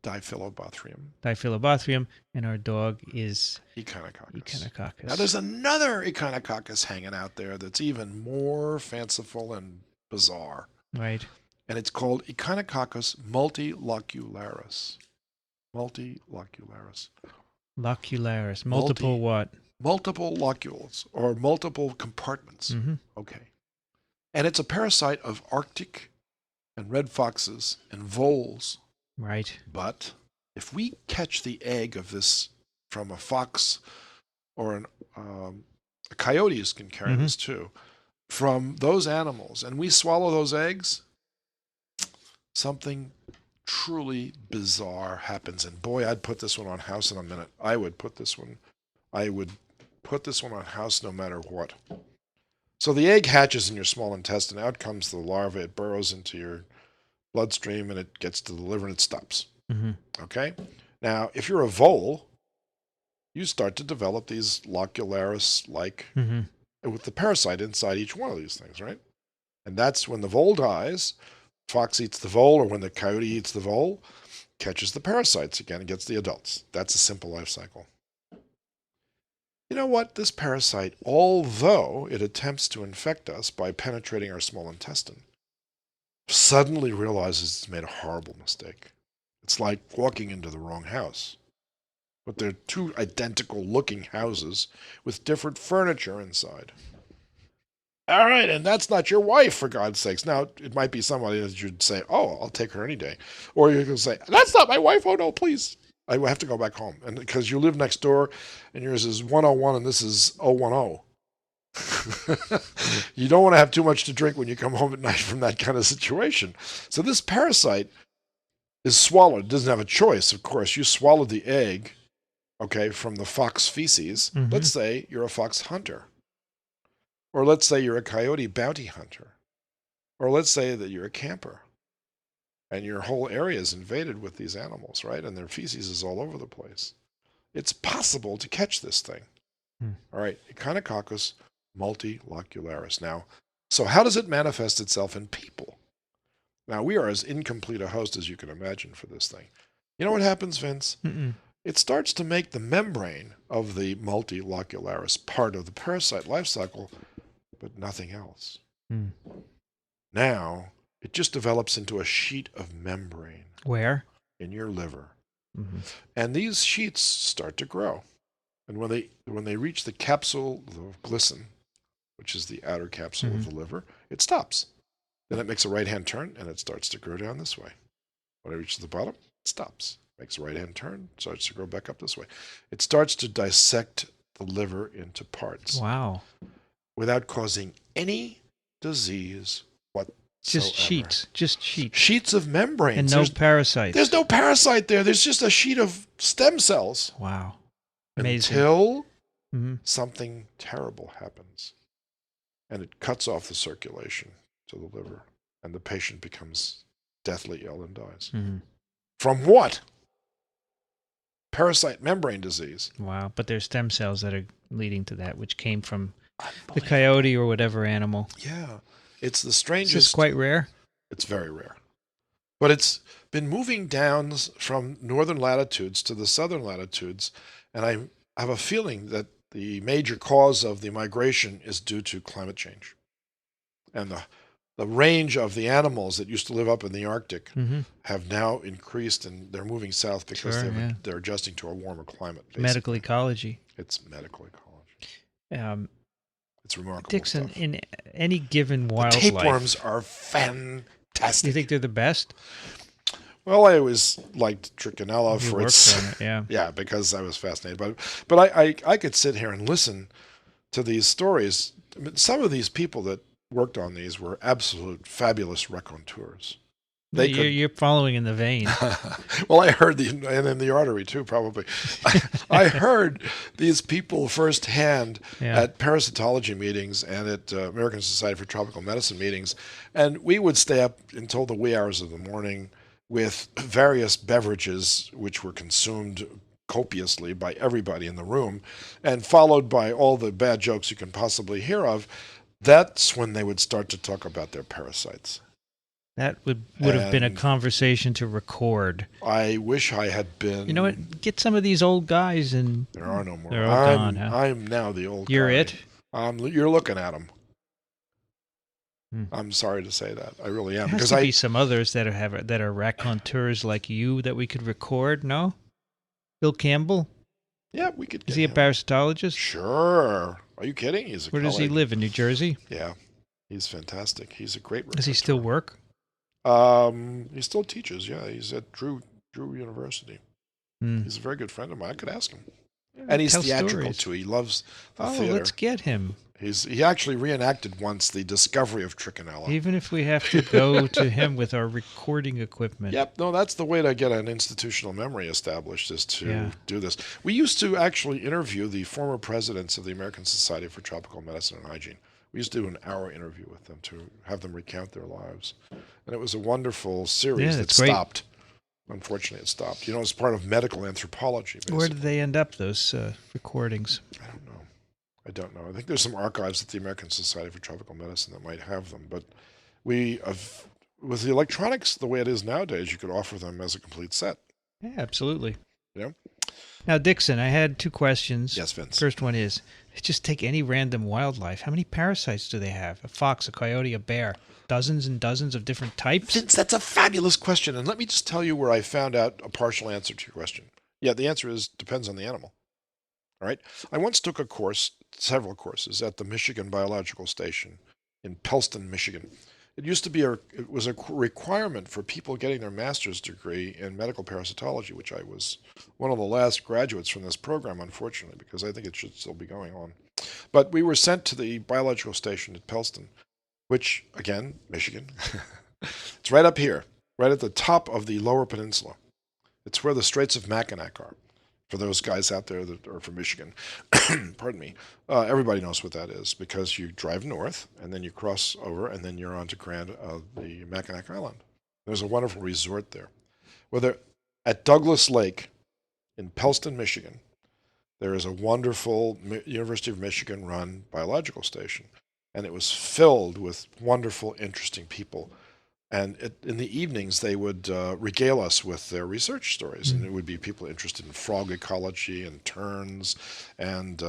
Diphyllobothrium, and our dog is Echinococcus. Now there's another Echinococcus hanging out there that's even more fanciful and bizarre. Right. And it's called Echinococcus multilocularis. Locularis. Multiple what? Multiple locules, or multiple compartments. Mm-hmm. Okay. And it's a parasite of Arctic and red foxes and voles. Right. But if we catch the egg of this from a fox or a coyotes can carry this too, from those animals, and we swallow those eggs, something truly bizarre happens. And boy, I'd put this one on House in a minute. I would put put this one on house no matter what. So the egg hatches in your small intestine. Out comes the larva. It burrows into your bloodstream, and it gets to the liver, and it stops. Mm-hmm. Okay? Now, if you're a vole, you start to develop these Lucularis-like, with the parasite inside each one of these things, right? And that's when the vole dies, fox eats the vole, or when the coyote eats the vole, catches the parasites again and gets the adults. That's a simple life cycle. You know what? This parasite, although it attempts to infect us by penetrating our small intestine, suddenly realizes it's made a horrible mistake. It's like walking into the wrong house. But they're two identical looking houses with different furniture inside. All right, and that's not your wife, for God's sakes. Now, it might be somebody that you'd say, oh, I'll take her any day. Or you can say, that's not my wife. Oh, no, please. I have to go back home. And because you live next door, and yours is 101 and this is 010. You don't want to have too much to drink when you come home at night from that kind of situation. So this parasite is swallowed. It doesn't have a choice, of course. You swallowed the egg, okay, from the fox feces. Mm-hmm. Let's say you're a fox hunter. Or let's say you're a coyote bounty hunter. Or let's say that you're a camper. And your whole area is invaded with these animals, right? And their feces is all over the place. It's possible to catch this thing. All right, Echinococcus multilocularis. Now, so how does it manifest itself in people? Now, we are as incomplete a host as you can imagine for this thing. You know what happens, Vince? It starts to make the membrane of the multilocularis part of the parasite life cycle, but nothing else. Now, it just develops into a sheet of membrane. Where? In your liver. And these sheets start to grow. And when they reach the capsule of glycine, which is the outer capsule of the liver, it stops. Then it makes a right-hand turn, and it starts to grow down this way. When it reaches the bottom, it stops. Makes a right-hand turn, starts to grow back up this way. It starts to dissect the liver into parts. Wow. Without causing any disease whatsoever. Just sheets. Sheets of membrane. And no parasites. There's no parasite there. There's just a sheet of stem cells. Wow. Amazing. Until something terrible happens. And it cuts off the circulation to the liver. And the patient becomes deathly ill and dies. From what? Parasite membrane disease. Wow. But there's stem cells that are leading to that, which came from the coyote or whatever animal. Yeah. It's the strangest. Is this quite rare? It's very rare. But it's been moving down from northern latitudes to the southern latitudes, and I have a feeling that the major cause of the migration is due to climate change. And the range of the animals that used to live up in the Arctic have now increased, and they're moving south because they're adjusting to a warmer climate. Basically. Medical ecology. It's medical ecology. It's remarkable Dickson, stuff. in any given wildlife... The tapeworms are fantastic. You think they're the best? Well, I always liked Racaniello for its... Yeah, because I was fascinated by it. But I could sit here and listen to these stories. I mean, some of these people that worked on these were absolute fabulous raconteurs. You're following in the vein. Well, I heard and in the artery too, probably. I heard these people firsthand at parasitology meetings and at American Society for Tropical Medicine meetings, and we would stay up until the wee hours of the morning with various beverages which were consumed copiously by everybody in the room, and followed by all the bad jokes you can possibly hear of. That's when they would start to talk about their parasites. That would have been a conversation to record. I wish I had been. You know what? Get some of these old guys and... There are no more. They're all gone, huh? I'm now the old guy. You're it? You're looking at them. I'm sorry to say that. I really am. There has to be some others that are raconteurs like you that we could record, no? Bill Campbell? Yeah, we could get Is he a parasitologist? Sure. Are you kidding? He's a Where does he live? In New Jersey? Yeah. He's fantastic. He's a great reporter. Does he still work? He still teaches, yeah. He's at Drew University. He's a very good friend of mine. I could ask him. And he's theatrical, too. He loves the theater. Let's get him. He actually reenacted once the discovery of trichinella. Even if we have to go to him with our recording equipment. Yep, no, that's the way to get an institutional memory established, is to Yeah. do this. We used to actually interview the former presidents of the American Society for Tropical Medicine and Hygiene. We used to do an hour interview with them to have them recount their lives. And it was a wonderful series that that's great. stopped. Unfortunately, it stopped. You know, it's part of medical anthropology, basically. Where did they end up, those recordings? I don't know. I think there's some archives at the American Society for Tropical Medicine that might have them. But with the electronics the way it is nowadays, you could offer them as a complete set. Yeah, absolutely. You know? Now, Dickson, I had two questions. Yes, Vince. First one is, just take any random wildlife. How many parasites do they have? A fox, a coyote, a bear? Dozens and dozens of different types? Vince, that's a fabulous question. And let me just tell you where I found out a partial answer to your question. Yeah, the answer is depends on the animal. All right. I once took a course, several courses, at the Michigan Biological Station in Pellston, Michigan. It used to be it was a requirement for people getting their master's degree in medical parasitology, which I was one of the last graduates from this program, unfortunately, because I think it should still be going on. But we were sent to the biological station at Pellston, which, again, Michigan. It's right up here, right at the top of the Lower Peninsula. It's where the Straits of Mackinac are. For those guys out there that are from Michigan, pardon me, everybody knows what that is, because you drive north and then you cross over and then you're on to the Mackinac Island. There's a wonderful resort there. At Douglas Lake in Pellston, Michigan, there is a wonderful University of Michigan run biological station, and it was filled with wonderful, interesting people. And in the evenings, they would regale us with their research stories. And it would be people interested in frog ecology and terns and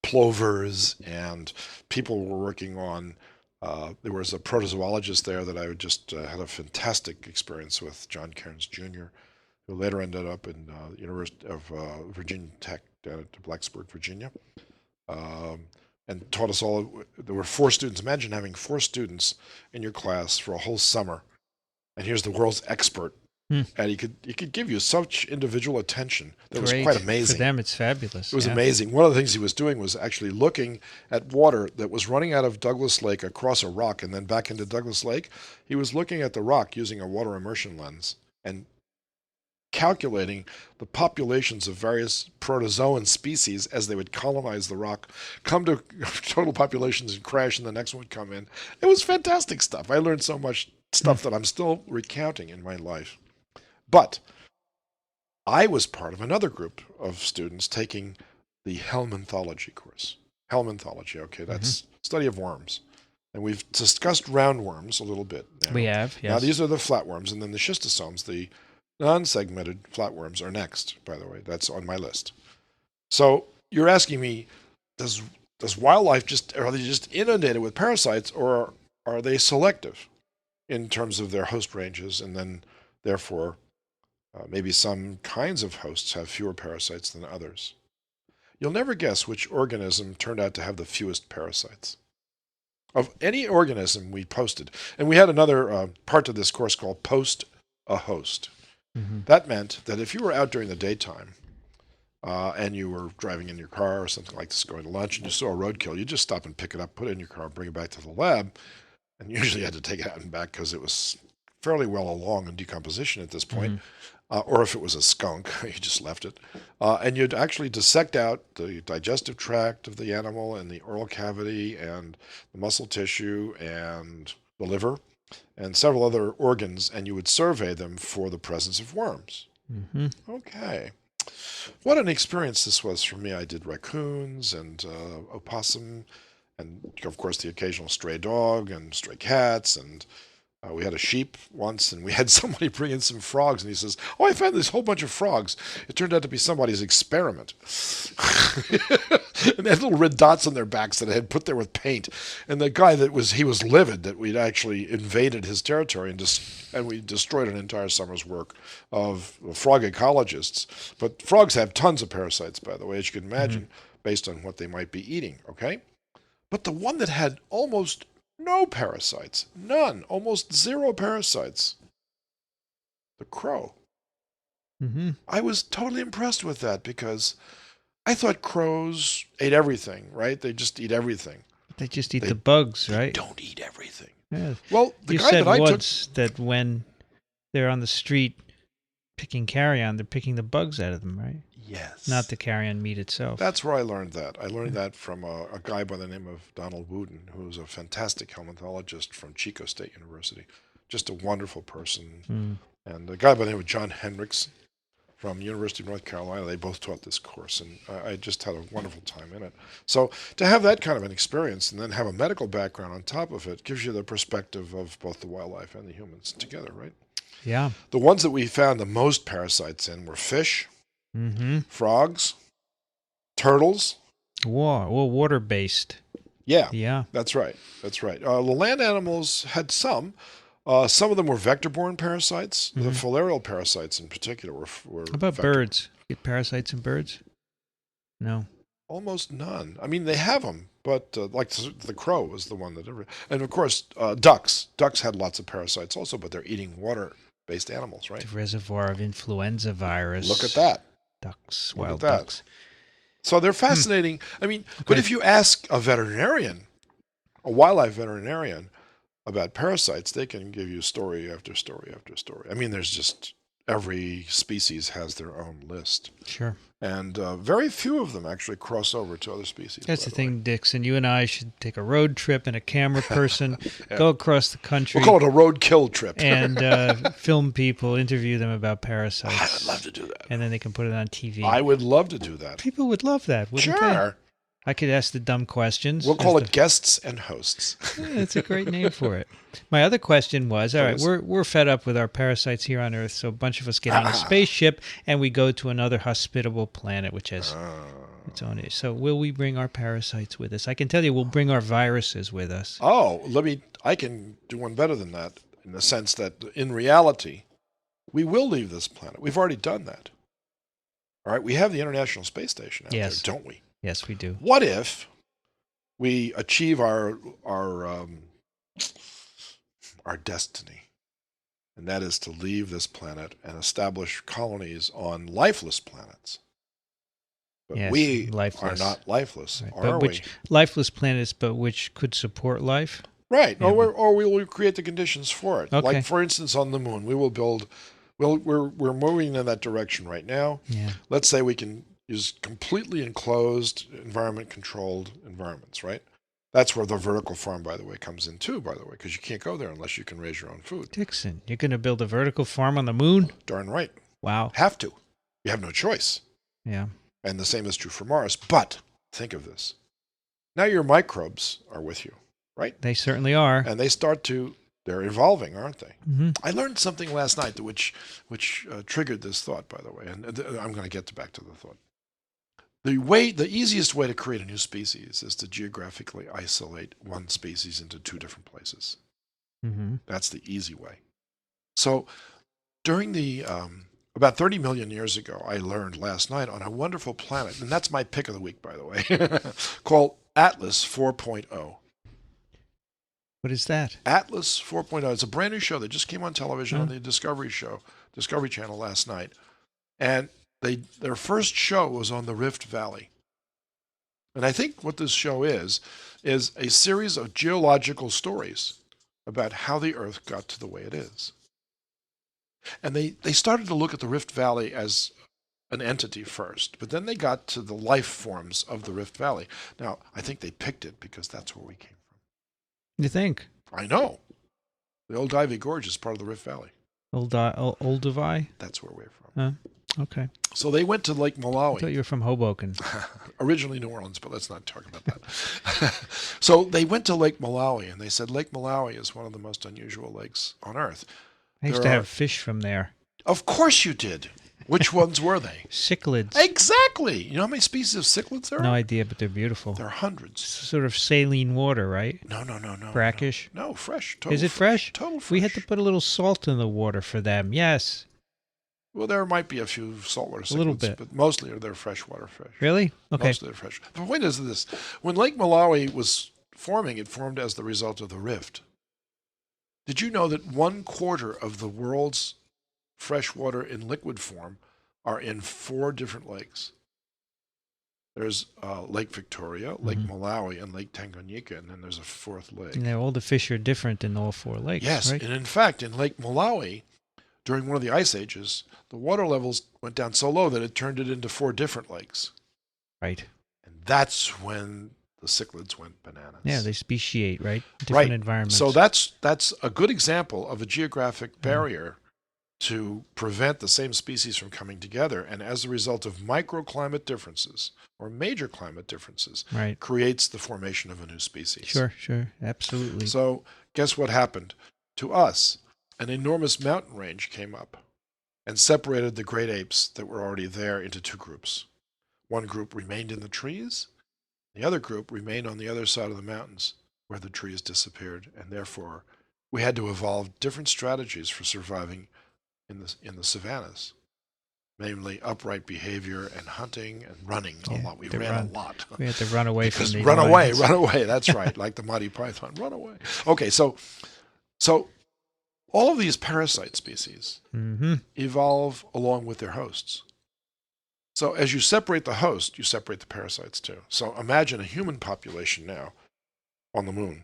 plovers. And people were working on, there was a protozoologist there that I just had a fantastic experience with, John Cairns Jr., who later ended up in the University of Virginia Tech down at Blacksburg, Virginia. And taught us all. There were 4 students. Imagine having 4 students in your class for a whole summer, and here's the world's expert, and he could give you such individual attention that was quite amazing. For them, it's fabulous. It was amazing. One of the things he was doing was actually looking at water that was running out of Douglas Lake across a rock and then back into Douglas Lake. He was looking at the rock using a water immersion lens and calculating the populations of various protozoan species as they would colonize the rock, come to total populations and crash, and the next one would come in. It was fantastic stuff. I learned so much stuff that I'm still recounting in my life. But I was part of another group of students taking the helminthology course. Helminthology, okay, that's study of worms. And we've discussed roundworms a little bit now. We have, yes. Now these are the flatworms, and then the schistosomes, the non-segmented flatworms, are next, by the way. That's on my list. So you're asking me, does wildlife are they just inundated with parasites, or are they selective in terms of their host ranges, and then therefore maybe some kinds of hosts have fewer parasites than others? You'll never guess which organism turned out to have the fewest parasites. Of any organism we posted, and we had another part of this course called Post a Host. That meant that if you were out during the daytime and you were driving in your car or something like this, going to lunch, and you saw a roadkill, you just stop and pick it up, put it in your car, bring it back to the lab, and usually you had to take it out and back because it was fairly well along in decomposition at this point. Or if it was a skunk, you just left it. And you'd actually dissect out the digestive tract of the animal and the oral cavity and the muscle tissue and the liver and several other organs, and you would survey them for the presence of worms. Okay. What an experience this was for me. I did raccoons and opossum and, of course, the occasional stray dog and stray cats, and we had a sheep once, and we had somebody bring in some frogs, and he says, "Oh, I found this whole bunch of frogs." It turned out to be somebody's experiment. And they had little red dots on their backs that I had put there with paint. And the guy he was livid that we'd actually invaded his territory and we destroyed an entire summer's work of frog ecologists. But frogs have tons of parasites, by the way, as you can imagine, based on what they might be eating, okay? But the one that had almost no parasites, none, almost zero parasites, the crow. I was totally impressed with that because I thought crows ate everything, right? They just eat everything. They just eat the bugs, They right? don't eat everything. Yeah. Well, the You guy said that I took... once that when they're on the street picking carrion, they're picking the bugs out of them, right? Yes. Not the carrion meat itself. That's where I learned that. I learned that from a guy by the name of Donald Wooden, who was a fantastic helminthologist from Chico State University. Just a wonderful person. And a guy by the name of John Hendricks from University of North Carolina. They both taught this course, and I just had a wonderful time in it. So to have that kind of an experience and then have a medical background on top of it gives you the perspective of both the wildlife and the humans together, right? Yeah. The ones that we found the most parasites in were fish, frogs, turtles. Well, water-based. Yeah, Yeah. that's right. That's right. The land animals had some. Some of them were vector-borne parasites. The filarial parasites in particular were How about birds? Get parasites in birds? No. Almost none. I mean, they have them, but like the crow was the one that ever... And of course, ducks. Ducks had lots of parasites also, but they're eating water-based animals, right? The reservoir of influenza virus. Look at that. Ducks, Look wild at that. ducks. So they're fascinating. I mean, but if you ask a veterinarian, a wildlife veterinarian, about parasites, they can give you story after story after story. I mean, there's just every species has their own list. Sure. And very few of them actually cross over to other species. That's the thing, Dickson. You and I should take a road trip and a camera person, go across the country. We'll call it a roadkill trip. And film people, interview them about parasites. I would love to do that. And then they can put it on TV. I would love to do that. People would love that, wouldn't they? Sure. I could ask the dumb questions. We'll call it guests and hosts. Yeah, that's a great name for it. My other question was, all right, we're fed up with our parasites here on Earth, so a bunch of us get on a spaceship and we go to another hospitable planet, which has its own issue. So will we bring our parasites with us? I can tell you we'll bring our viruses with us. Oh, I can do one better than that, in the sense that in reality, we will leave this planet. We've already done that. All right, we have the International Space Station out there, don't we? Yes, we do. What if we achieve our destiny, and that is to leave this planet and establish colonies on lifeless planets? But we are not lifeless, are we? Lifeless planets, but which could support life? Right, yeah, or we will create the conditions for it. Okay. Like, for instance, on the moon, we will build... Well, we're moving in that direction right now. Yeah. Let's say we can use completely enclosed, environment-controlled environments, right? That's where the vertical farm, by the way, comes in too, by the way, because you can't go there unless you can raise your own food. Dickson, you're going to build a vertical farm on the moon? Darn right. Wow. Have to. You have no choice. Yeah. And the same is true for Mars. But think of this. Now your microbes are with you, right? They certainly are. And they start to... They're evolving, aren't they? Mm-hmm. I learned something last night which triggered this thought, by the way, and I'm going to get back to the thought. The easiest way to create a new species is to geographically isolate one species into two different places. Mm-hmm. That's the easy way. So during the about 30 million years ago, I learned last night on a wonderful planet, and that's my pick of the week, by the way, called Atlas 4.0. What is that? Atlas 4.0. It's a brand new show that just came on television on the Discovery Channel last night. And their first show was on the Rift Valley. And I think what this show is a series of geological stories about how the Earth got to the way it is. And they started to look at the Rift Valley as an entity first, but then they got to the life forms of the Rift Valley. Now, I think they picked it because that's where we came from. You think? I know. The Old Ivy Gorge is part of the Rift Valley. Old Ivy? That's where we're from. Okay. So they went to Lake I Malawi. thought you were from Hoboken. Originally New Orleans, but let's not talk about that. So they went to Lake Malawi, and they said Lake Malawi is one of the most unusual lakes on Earth. I used to have fish from there. Of course you did. Which ones were they? Cichlids. Exactly. You know how many species of cichlids there are? No idea, but they're beautiful. There are hundreds. Sort of saline water, right? No. Brackish? No, fresh. Is it fresh? Total fresh. We had to put a little salt in the water for them. Yes. Well, there might be a few saltwater cichlids. A little bit. But mostly they're freshwater fish. Really? Okay. Mostly they're fresh. The point is this. When Lake Malawi was forming, it formed as the result of the rift. Did you know that 1/4 of the world's freshwater in liquid form are in 4 different lakes? There's Lake Victoria, Lake Malawi, and Lake Tanganyika, and then there's a fourth lake. And all the fish are different in all four lakes, Yes, right? and in fact, in Lake Malawi, during one of the ice ages, the water levels went down so low that it turned it into 4 different lakes. Right. And that's when the cichlids went bananas. Yeah, they speciate, right? Different right. environments. So that's a good example of a geographic barrier to prevent the same species from coming together. And as a result of microclimate differences or major climate differences, right. creates the formation of a new species. Sure. Absolutely. So guess what happened to us? An enormous mountain range came up and separated the great apes that were already there into 2 groups. One group remained in the trees. The other group remained on the other side of the mountains where the trees disappeared. And therefore, we had to evolve different strategies for surviving in the savannas, namely upright behavior and hunting and running a lot. We ran a lot. We had to run away from the run lions. away. That's right, like the Monty Python, run away. Okay, so all of these parasite species evolve along with their hosts. So as you separate the host, you separate the parasites too. So imagine a human population now on the moon.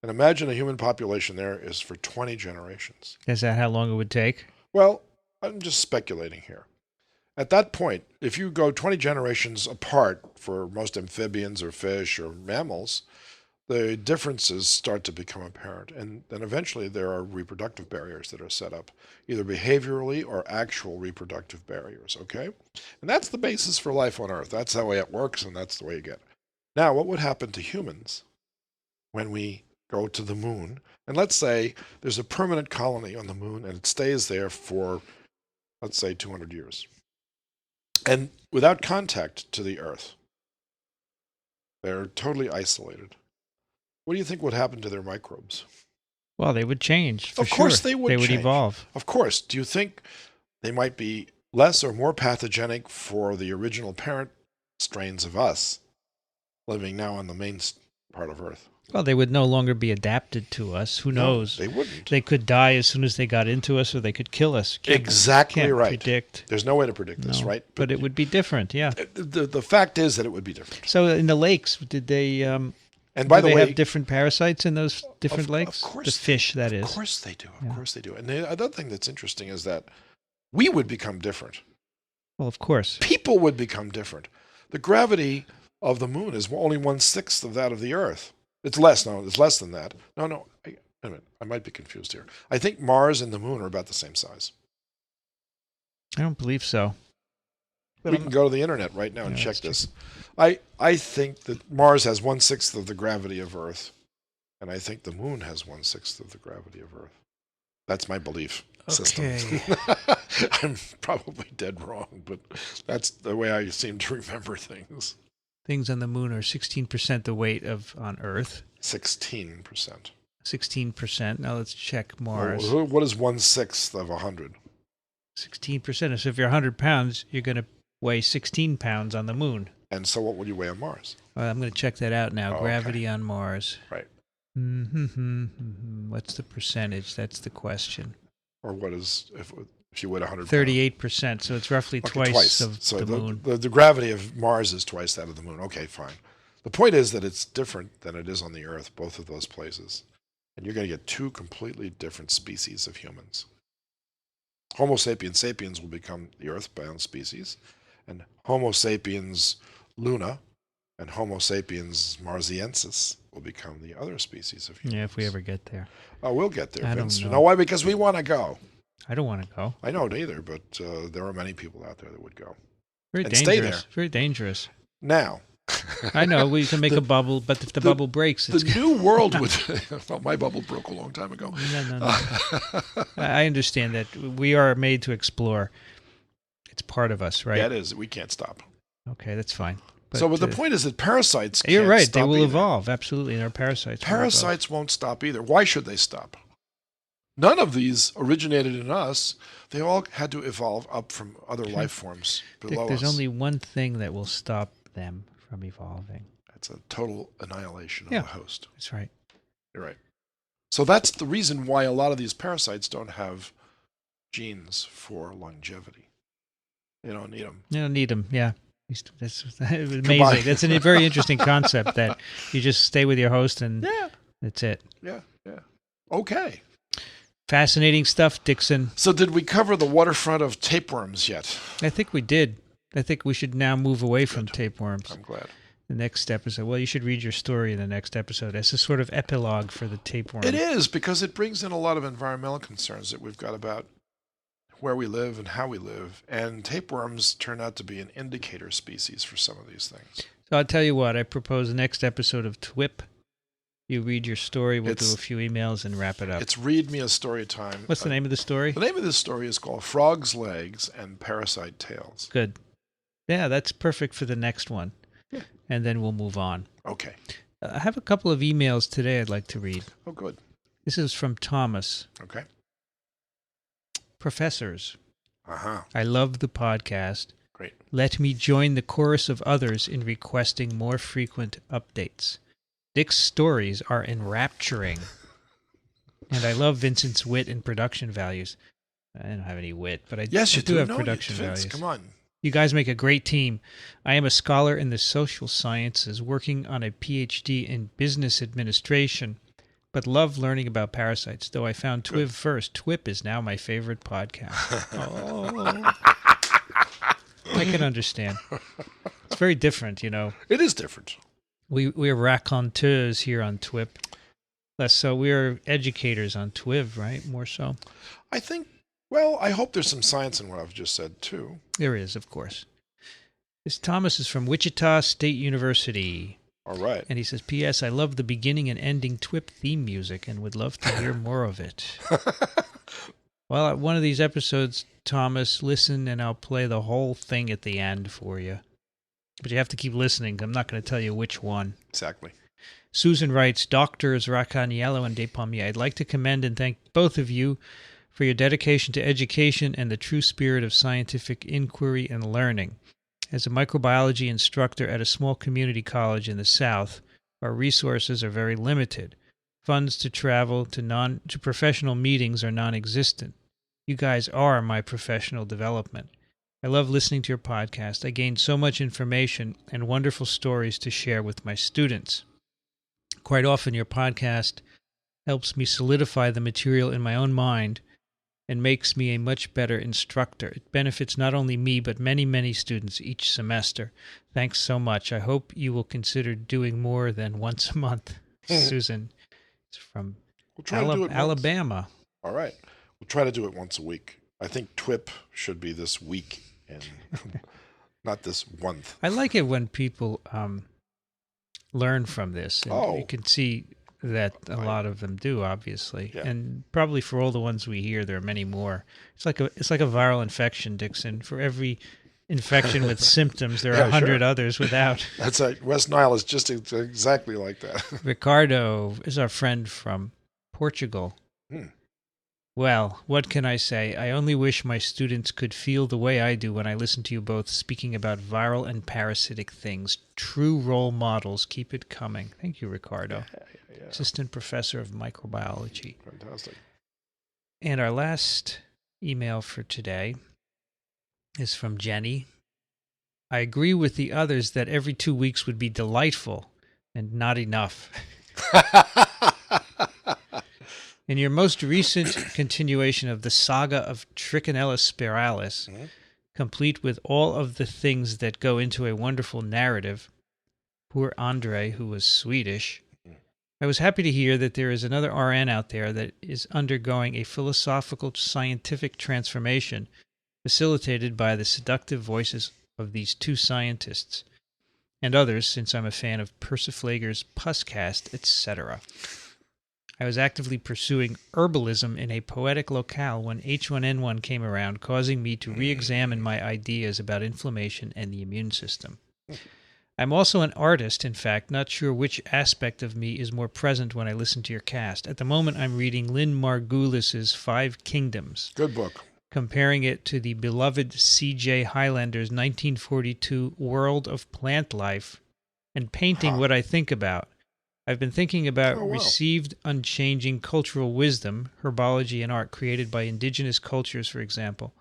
And imagine a human population there is for 20 generations. Is that how long it would take? Well, I'm just speculating here. At that point, if you go 20 generations apart for most amphibians or fish or mammals, the differences start to become apparent. And then eventually there are reproductive barriers that are set up, either behaviorally or actual reproductive barriers, okay? And that's the basis for life on Earth. That's the way it works, and that's the way you get it. Now, what would happen to humans when we go to the moon? And let's say there's a permanent colony on the moon and it stays there for, let's say, 200 years. And without contact to the Earth, they're totally isolated. What do you think would happen to their microbes? Well, they would change. Of course they would They would change. evolve. Of course. Do you think they might be less or more pathogenic for the original parent strains of us living now on the main part of Earth? Well, they would no longer be adapted to us. Who knows? They wouldn't. They could die as soon as they got into us, or they could kill us. Exactly right. Predict. There's no way to predict this, right? But it would be different, yeah. The fact is that it would be different. So in the lakes, did they... and by the way, have different parasites in those different lakes? Of course. The fish, that is. Of course they do. Of course they do. And the other thing that's interesting is that we would become different. Well, of course. People would become different. The gravity of the moon is only 1/6 of that of the Earth. It's less. No, it's less than that. No. Wait a minute. I might be confused here. I think Mars and the moon are about the same size. I don't believe so. We can go to the internet right now and check this. I think that Mars has 1/6 of the gravity of Earth, and I think the moon has 1/6 of the gravity of Earth. That's my belief system. I'm probably dead wrong, but that's the way I seem to remember things. Things on the moon are 16% the weight of on Earth. 16%. 16%. Now let's check Mars. What is 1/6 of 100? 16%. So if you're 100 pounds, you're going to weigh 16 pounds on the moon. And so what would you weigh on Mars? Well, I'm going to check that out now. Oh, Gravity on Mars. Right. What's the percentage? That's the question. Or what is, if you weighed 100 38%. So it's roughly twice of so the moon. The gravity of Mars is twice that of the moon. Okay, fine. The point is that it's different than it is on the Earth, both of those places. And you're going to get 2 completely different species of humans. Homo sapiens sapiens will become the earthbound species, and Homo sapiens luna and Homo sapiens marsiensis will become the other species of humans. Yeah, if we ever get there. Oh, we'll get there, I don't Vince. know. You know why? Because we want to go. I don't want to go. I don't either, but there are many people out there that would go. Very And dangerous. stay there. Very dangerous. Now. I know, we can make a bubble, but if the bubble breaks, it's... The new world would... Well, my bubble broke a long time ago. No. I understand that we are made to explore. It's part of us, right? Yeah, it is. We can't stop. Okay, that's fine. But the point is that parasites can't you're right. stop They will either. evolve. Absolutely. And our parasites will evolve. Parasites won't stop either. Why should they stop? None of these originated in us. They all had to evolve up from other life forms below There's us. only one thing that will stop them from evolving. That's a total annihilation of the host. That's right. You're right. So that's the reason why a lot of these parasites don't have genes for longevity. They don't need them. You don't need them, yeah. That's amazing. Goodbye. That's a very interesting concept that you just stay with your host and that's it. Yeah. Okay. Fascinating stuff, Dickson. So did we cover the waterfront of tapeworms yet? I think we did. I think we should now move away from tapeworms. I'm glad. The next episode. Well, you should read your story in the next episode as a sort of epilogue for the tapeworm. It is, because it brings in a lot of environmental concerns that we've got about where we live and how we live. And tapeworms turn out to be an indicator species for some of these things. So I'll tell you what. I propose the next episode of TWiP. You read your story. We'll do a few emails and wrap it up. It's Read Me a Story time. What's the name of the story? The name of this story is called Frog's Legs and Parasite Tails. Good. Yeah, that's perfect for the next one. Yeah. And then we'll move on. Okay. I have a couple of emails today I'd like to read. Oh, good. This is from Thomas. Okay. Professors, Uh-huh. I love the podcast. Great. Let me join the chorus of others in requesting more frequent updates. Dick's stories are enrapturing. And I love Vincent's wit and production values. I don't have any wit, but I do have production values. Come on. You guys make a great team. I am a scholar in the social sciences working on a PhD in business administration, but love learning about parasites, though I found TWiP first. TWiP is now my favorite podcast. Oh. I can understand. It's very different, you know. It is different. We're raconteurs here on TWiP. Less so. We're educators on TWiP, right? More so. I think, well, I hope there's some science in what I've just said, too. There is, of course. This Thomas is from Wichita State University. All right. And he says, P.S. I love the beginning and ending TWiP theme music and would love to hear more of it. Well, at one of these episodes, Thomas, listen and I'll play the whole thing at the end for you. But you have to keep listening. I'm not going to tell you which one. Exactly. Susan writes, Doctors Racaniello and Despommier, I'd like to commend and thank both of you for your dedication to education and the true spirit of scientific inquiry and learning. As a microbiology instructor at a small community college in the South, our resources are very limited. Funds to travel to professional meetings are non-existent. You guys are my professional development. I love listening to your podcast. I gained so much information and wonderful stories to share with my students. Quite often, your podcast helps me solidify the material in my own mind and makes me a much better instructor. It benefits not only me, but many, many students each semester. Thanks so much. I hope you will consider doing more than once a month. Susan, it's from Alabama. All right. We'll try to do it once a week. I think TWiP should be this week and not this month. I like it when people learn from this. And you can see that a lot of them do, obviously. Yeah. And probably for all the ones we hear, there are many more. It's like a viral infection, Dickson. For every infection with symptoms, there are 100 others without. That's right. West Nile is just exactly like that. Ricardo is our friend from Portugal. Well, what can I say? I only wish my students could feel the way I do when I listen to you both speaking about viral and parasitic things. True role models. Keep it coming. Thank you, Ricardo. Yeah. Assistant Professor of Microbiology. Fantastic. And our last email for today is from Jenny. I agree with the others that every 2 weeks would be delightful and not enough. In your most recent continuation of the saga of Trichinella spiralis, complete with all of the things that go into a wonderful narrative, poor Andre, who was Swedish, I was happy to hear that there is another RN out there that is undergoing a philosophical scientific transformation facilitated by the seductive voices of these two scientists, and others, since I'm a fan of Persiflager's Puscast, etc. I was actively pursuing herbalism in a poetic locale when H1N1 came around, causing me to re-examine my ideas about inflammation and the immune system. I'm also an artist, in fact, not sure which aspect of me is more present when I listen to your cast. At the moment, I'm reading Lynn Margulis's 5 Kingdoms. Good book. Comparing it to the beloved C.J. Highlander's 1942 World of Plant Life and painting what I think about. I've been thinking about received unchanging cultural wisdom, herbology and art created by indigenous cultures, for example.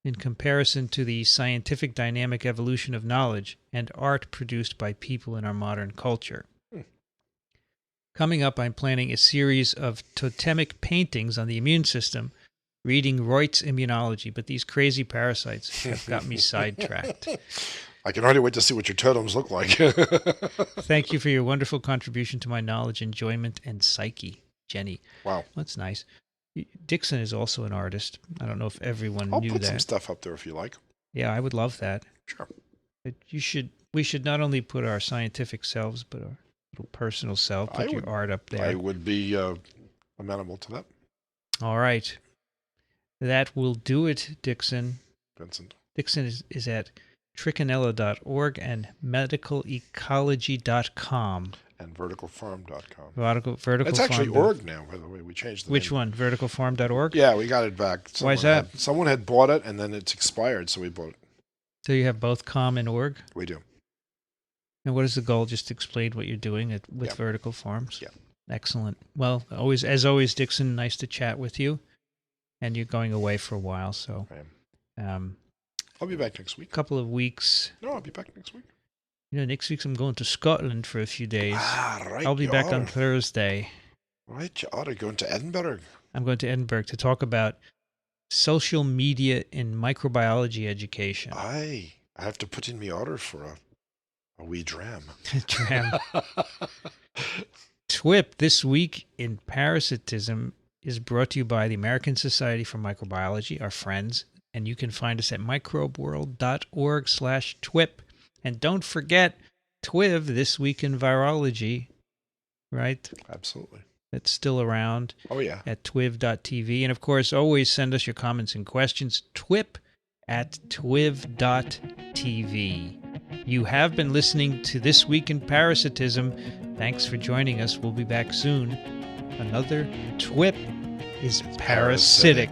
in comparison to the scientific dynamic evolution of knowledge and art produced by people in our modern culture. Coming up, I'm planning a series of totemic paintings on the immune system, reading Reut's Immunology, but these crazy parasites have got me sidetracked. I can hardly wait to see what your totems look like. Thank you for your wonderful contribution to my knowledge, enjoyment, and psyche, Jenny. Wow. That's nice. Dickson is also an artist. I don't know if everyone I'll knew put that. some stuff up there if you like. Yeah, I would love that. Sure. But we should not only put our scientific selves, but our little personal self, put your art up there. I would be amenable to that. All right. That will do it, Dickson. Vincent. Dickson is at Racaniello.org and medicalecology.com. And verticalfarm.com. Vertical It's actually Farm. org now, by the way. We changed the Which name. one? Verticalfarm.org? Yeah, we got it back. Why is that? Someone had bought it, and then it's expired, so we bought it. So you have both com and org? We do. And what is the goal? Just explain what you're doing with Yeah. Vertical Farms? Yeah. Excellent. Well, as always, Dickson, nice to chat with you. And you're going away for a while, so I am. I'll be back next week. a couple of weeks. No, I'll be back next week. Next week I'm going to Scotland for a few days. Right. I'll be you back are. on Thursday. Right, you ought to go to Edinburgh. I'm going to Edinburgh to talk about social media in microbiology education. I have to put in my order for a wee dram. Dram. TWiP this week in parasitism is brought to you by the American Society for Microbiology, our friends, and you can find us at microbeworld.org/TWiP. And don't forget TWiV this week in virology, right? Absolutely. That's still around. Oh, yeah. At twiv.tv. And of course, always send us your comments and questions. twip@twiv.tv. You have been listening to This Week in Parasitism. Thanks for joining us. We'll be back soon. Another TWiP is parasitic.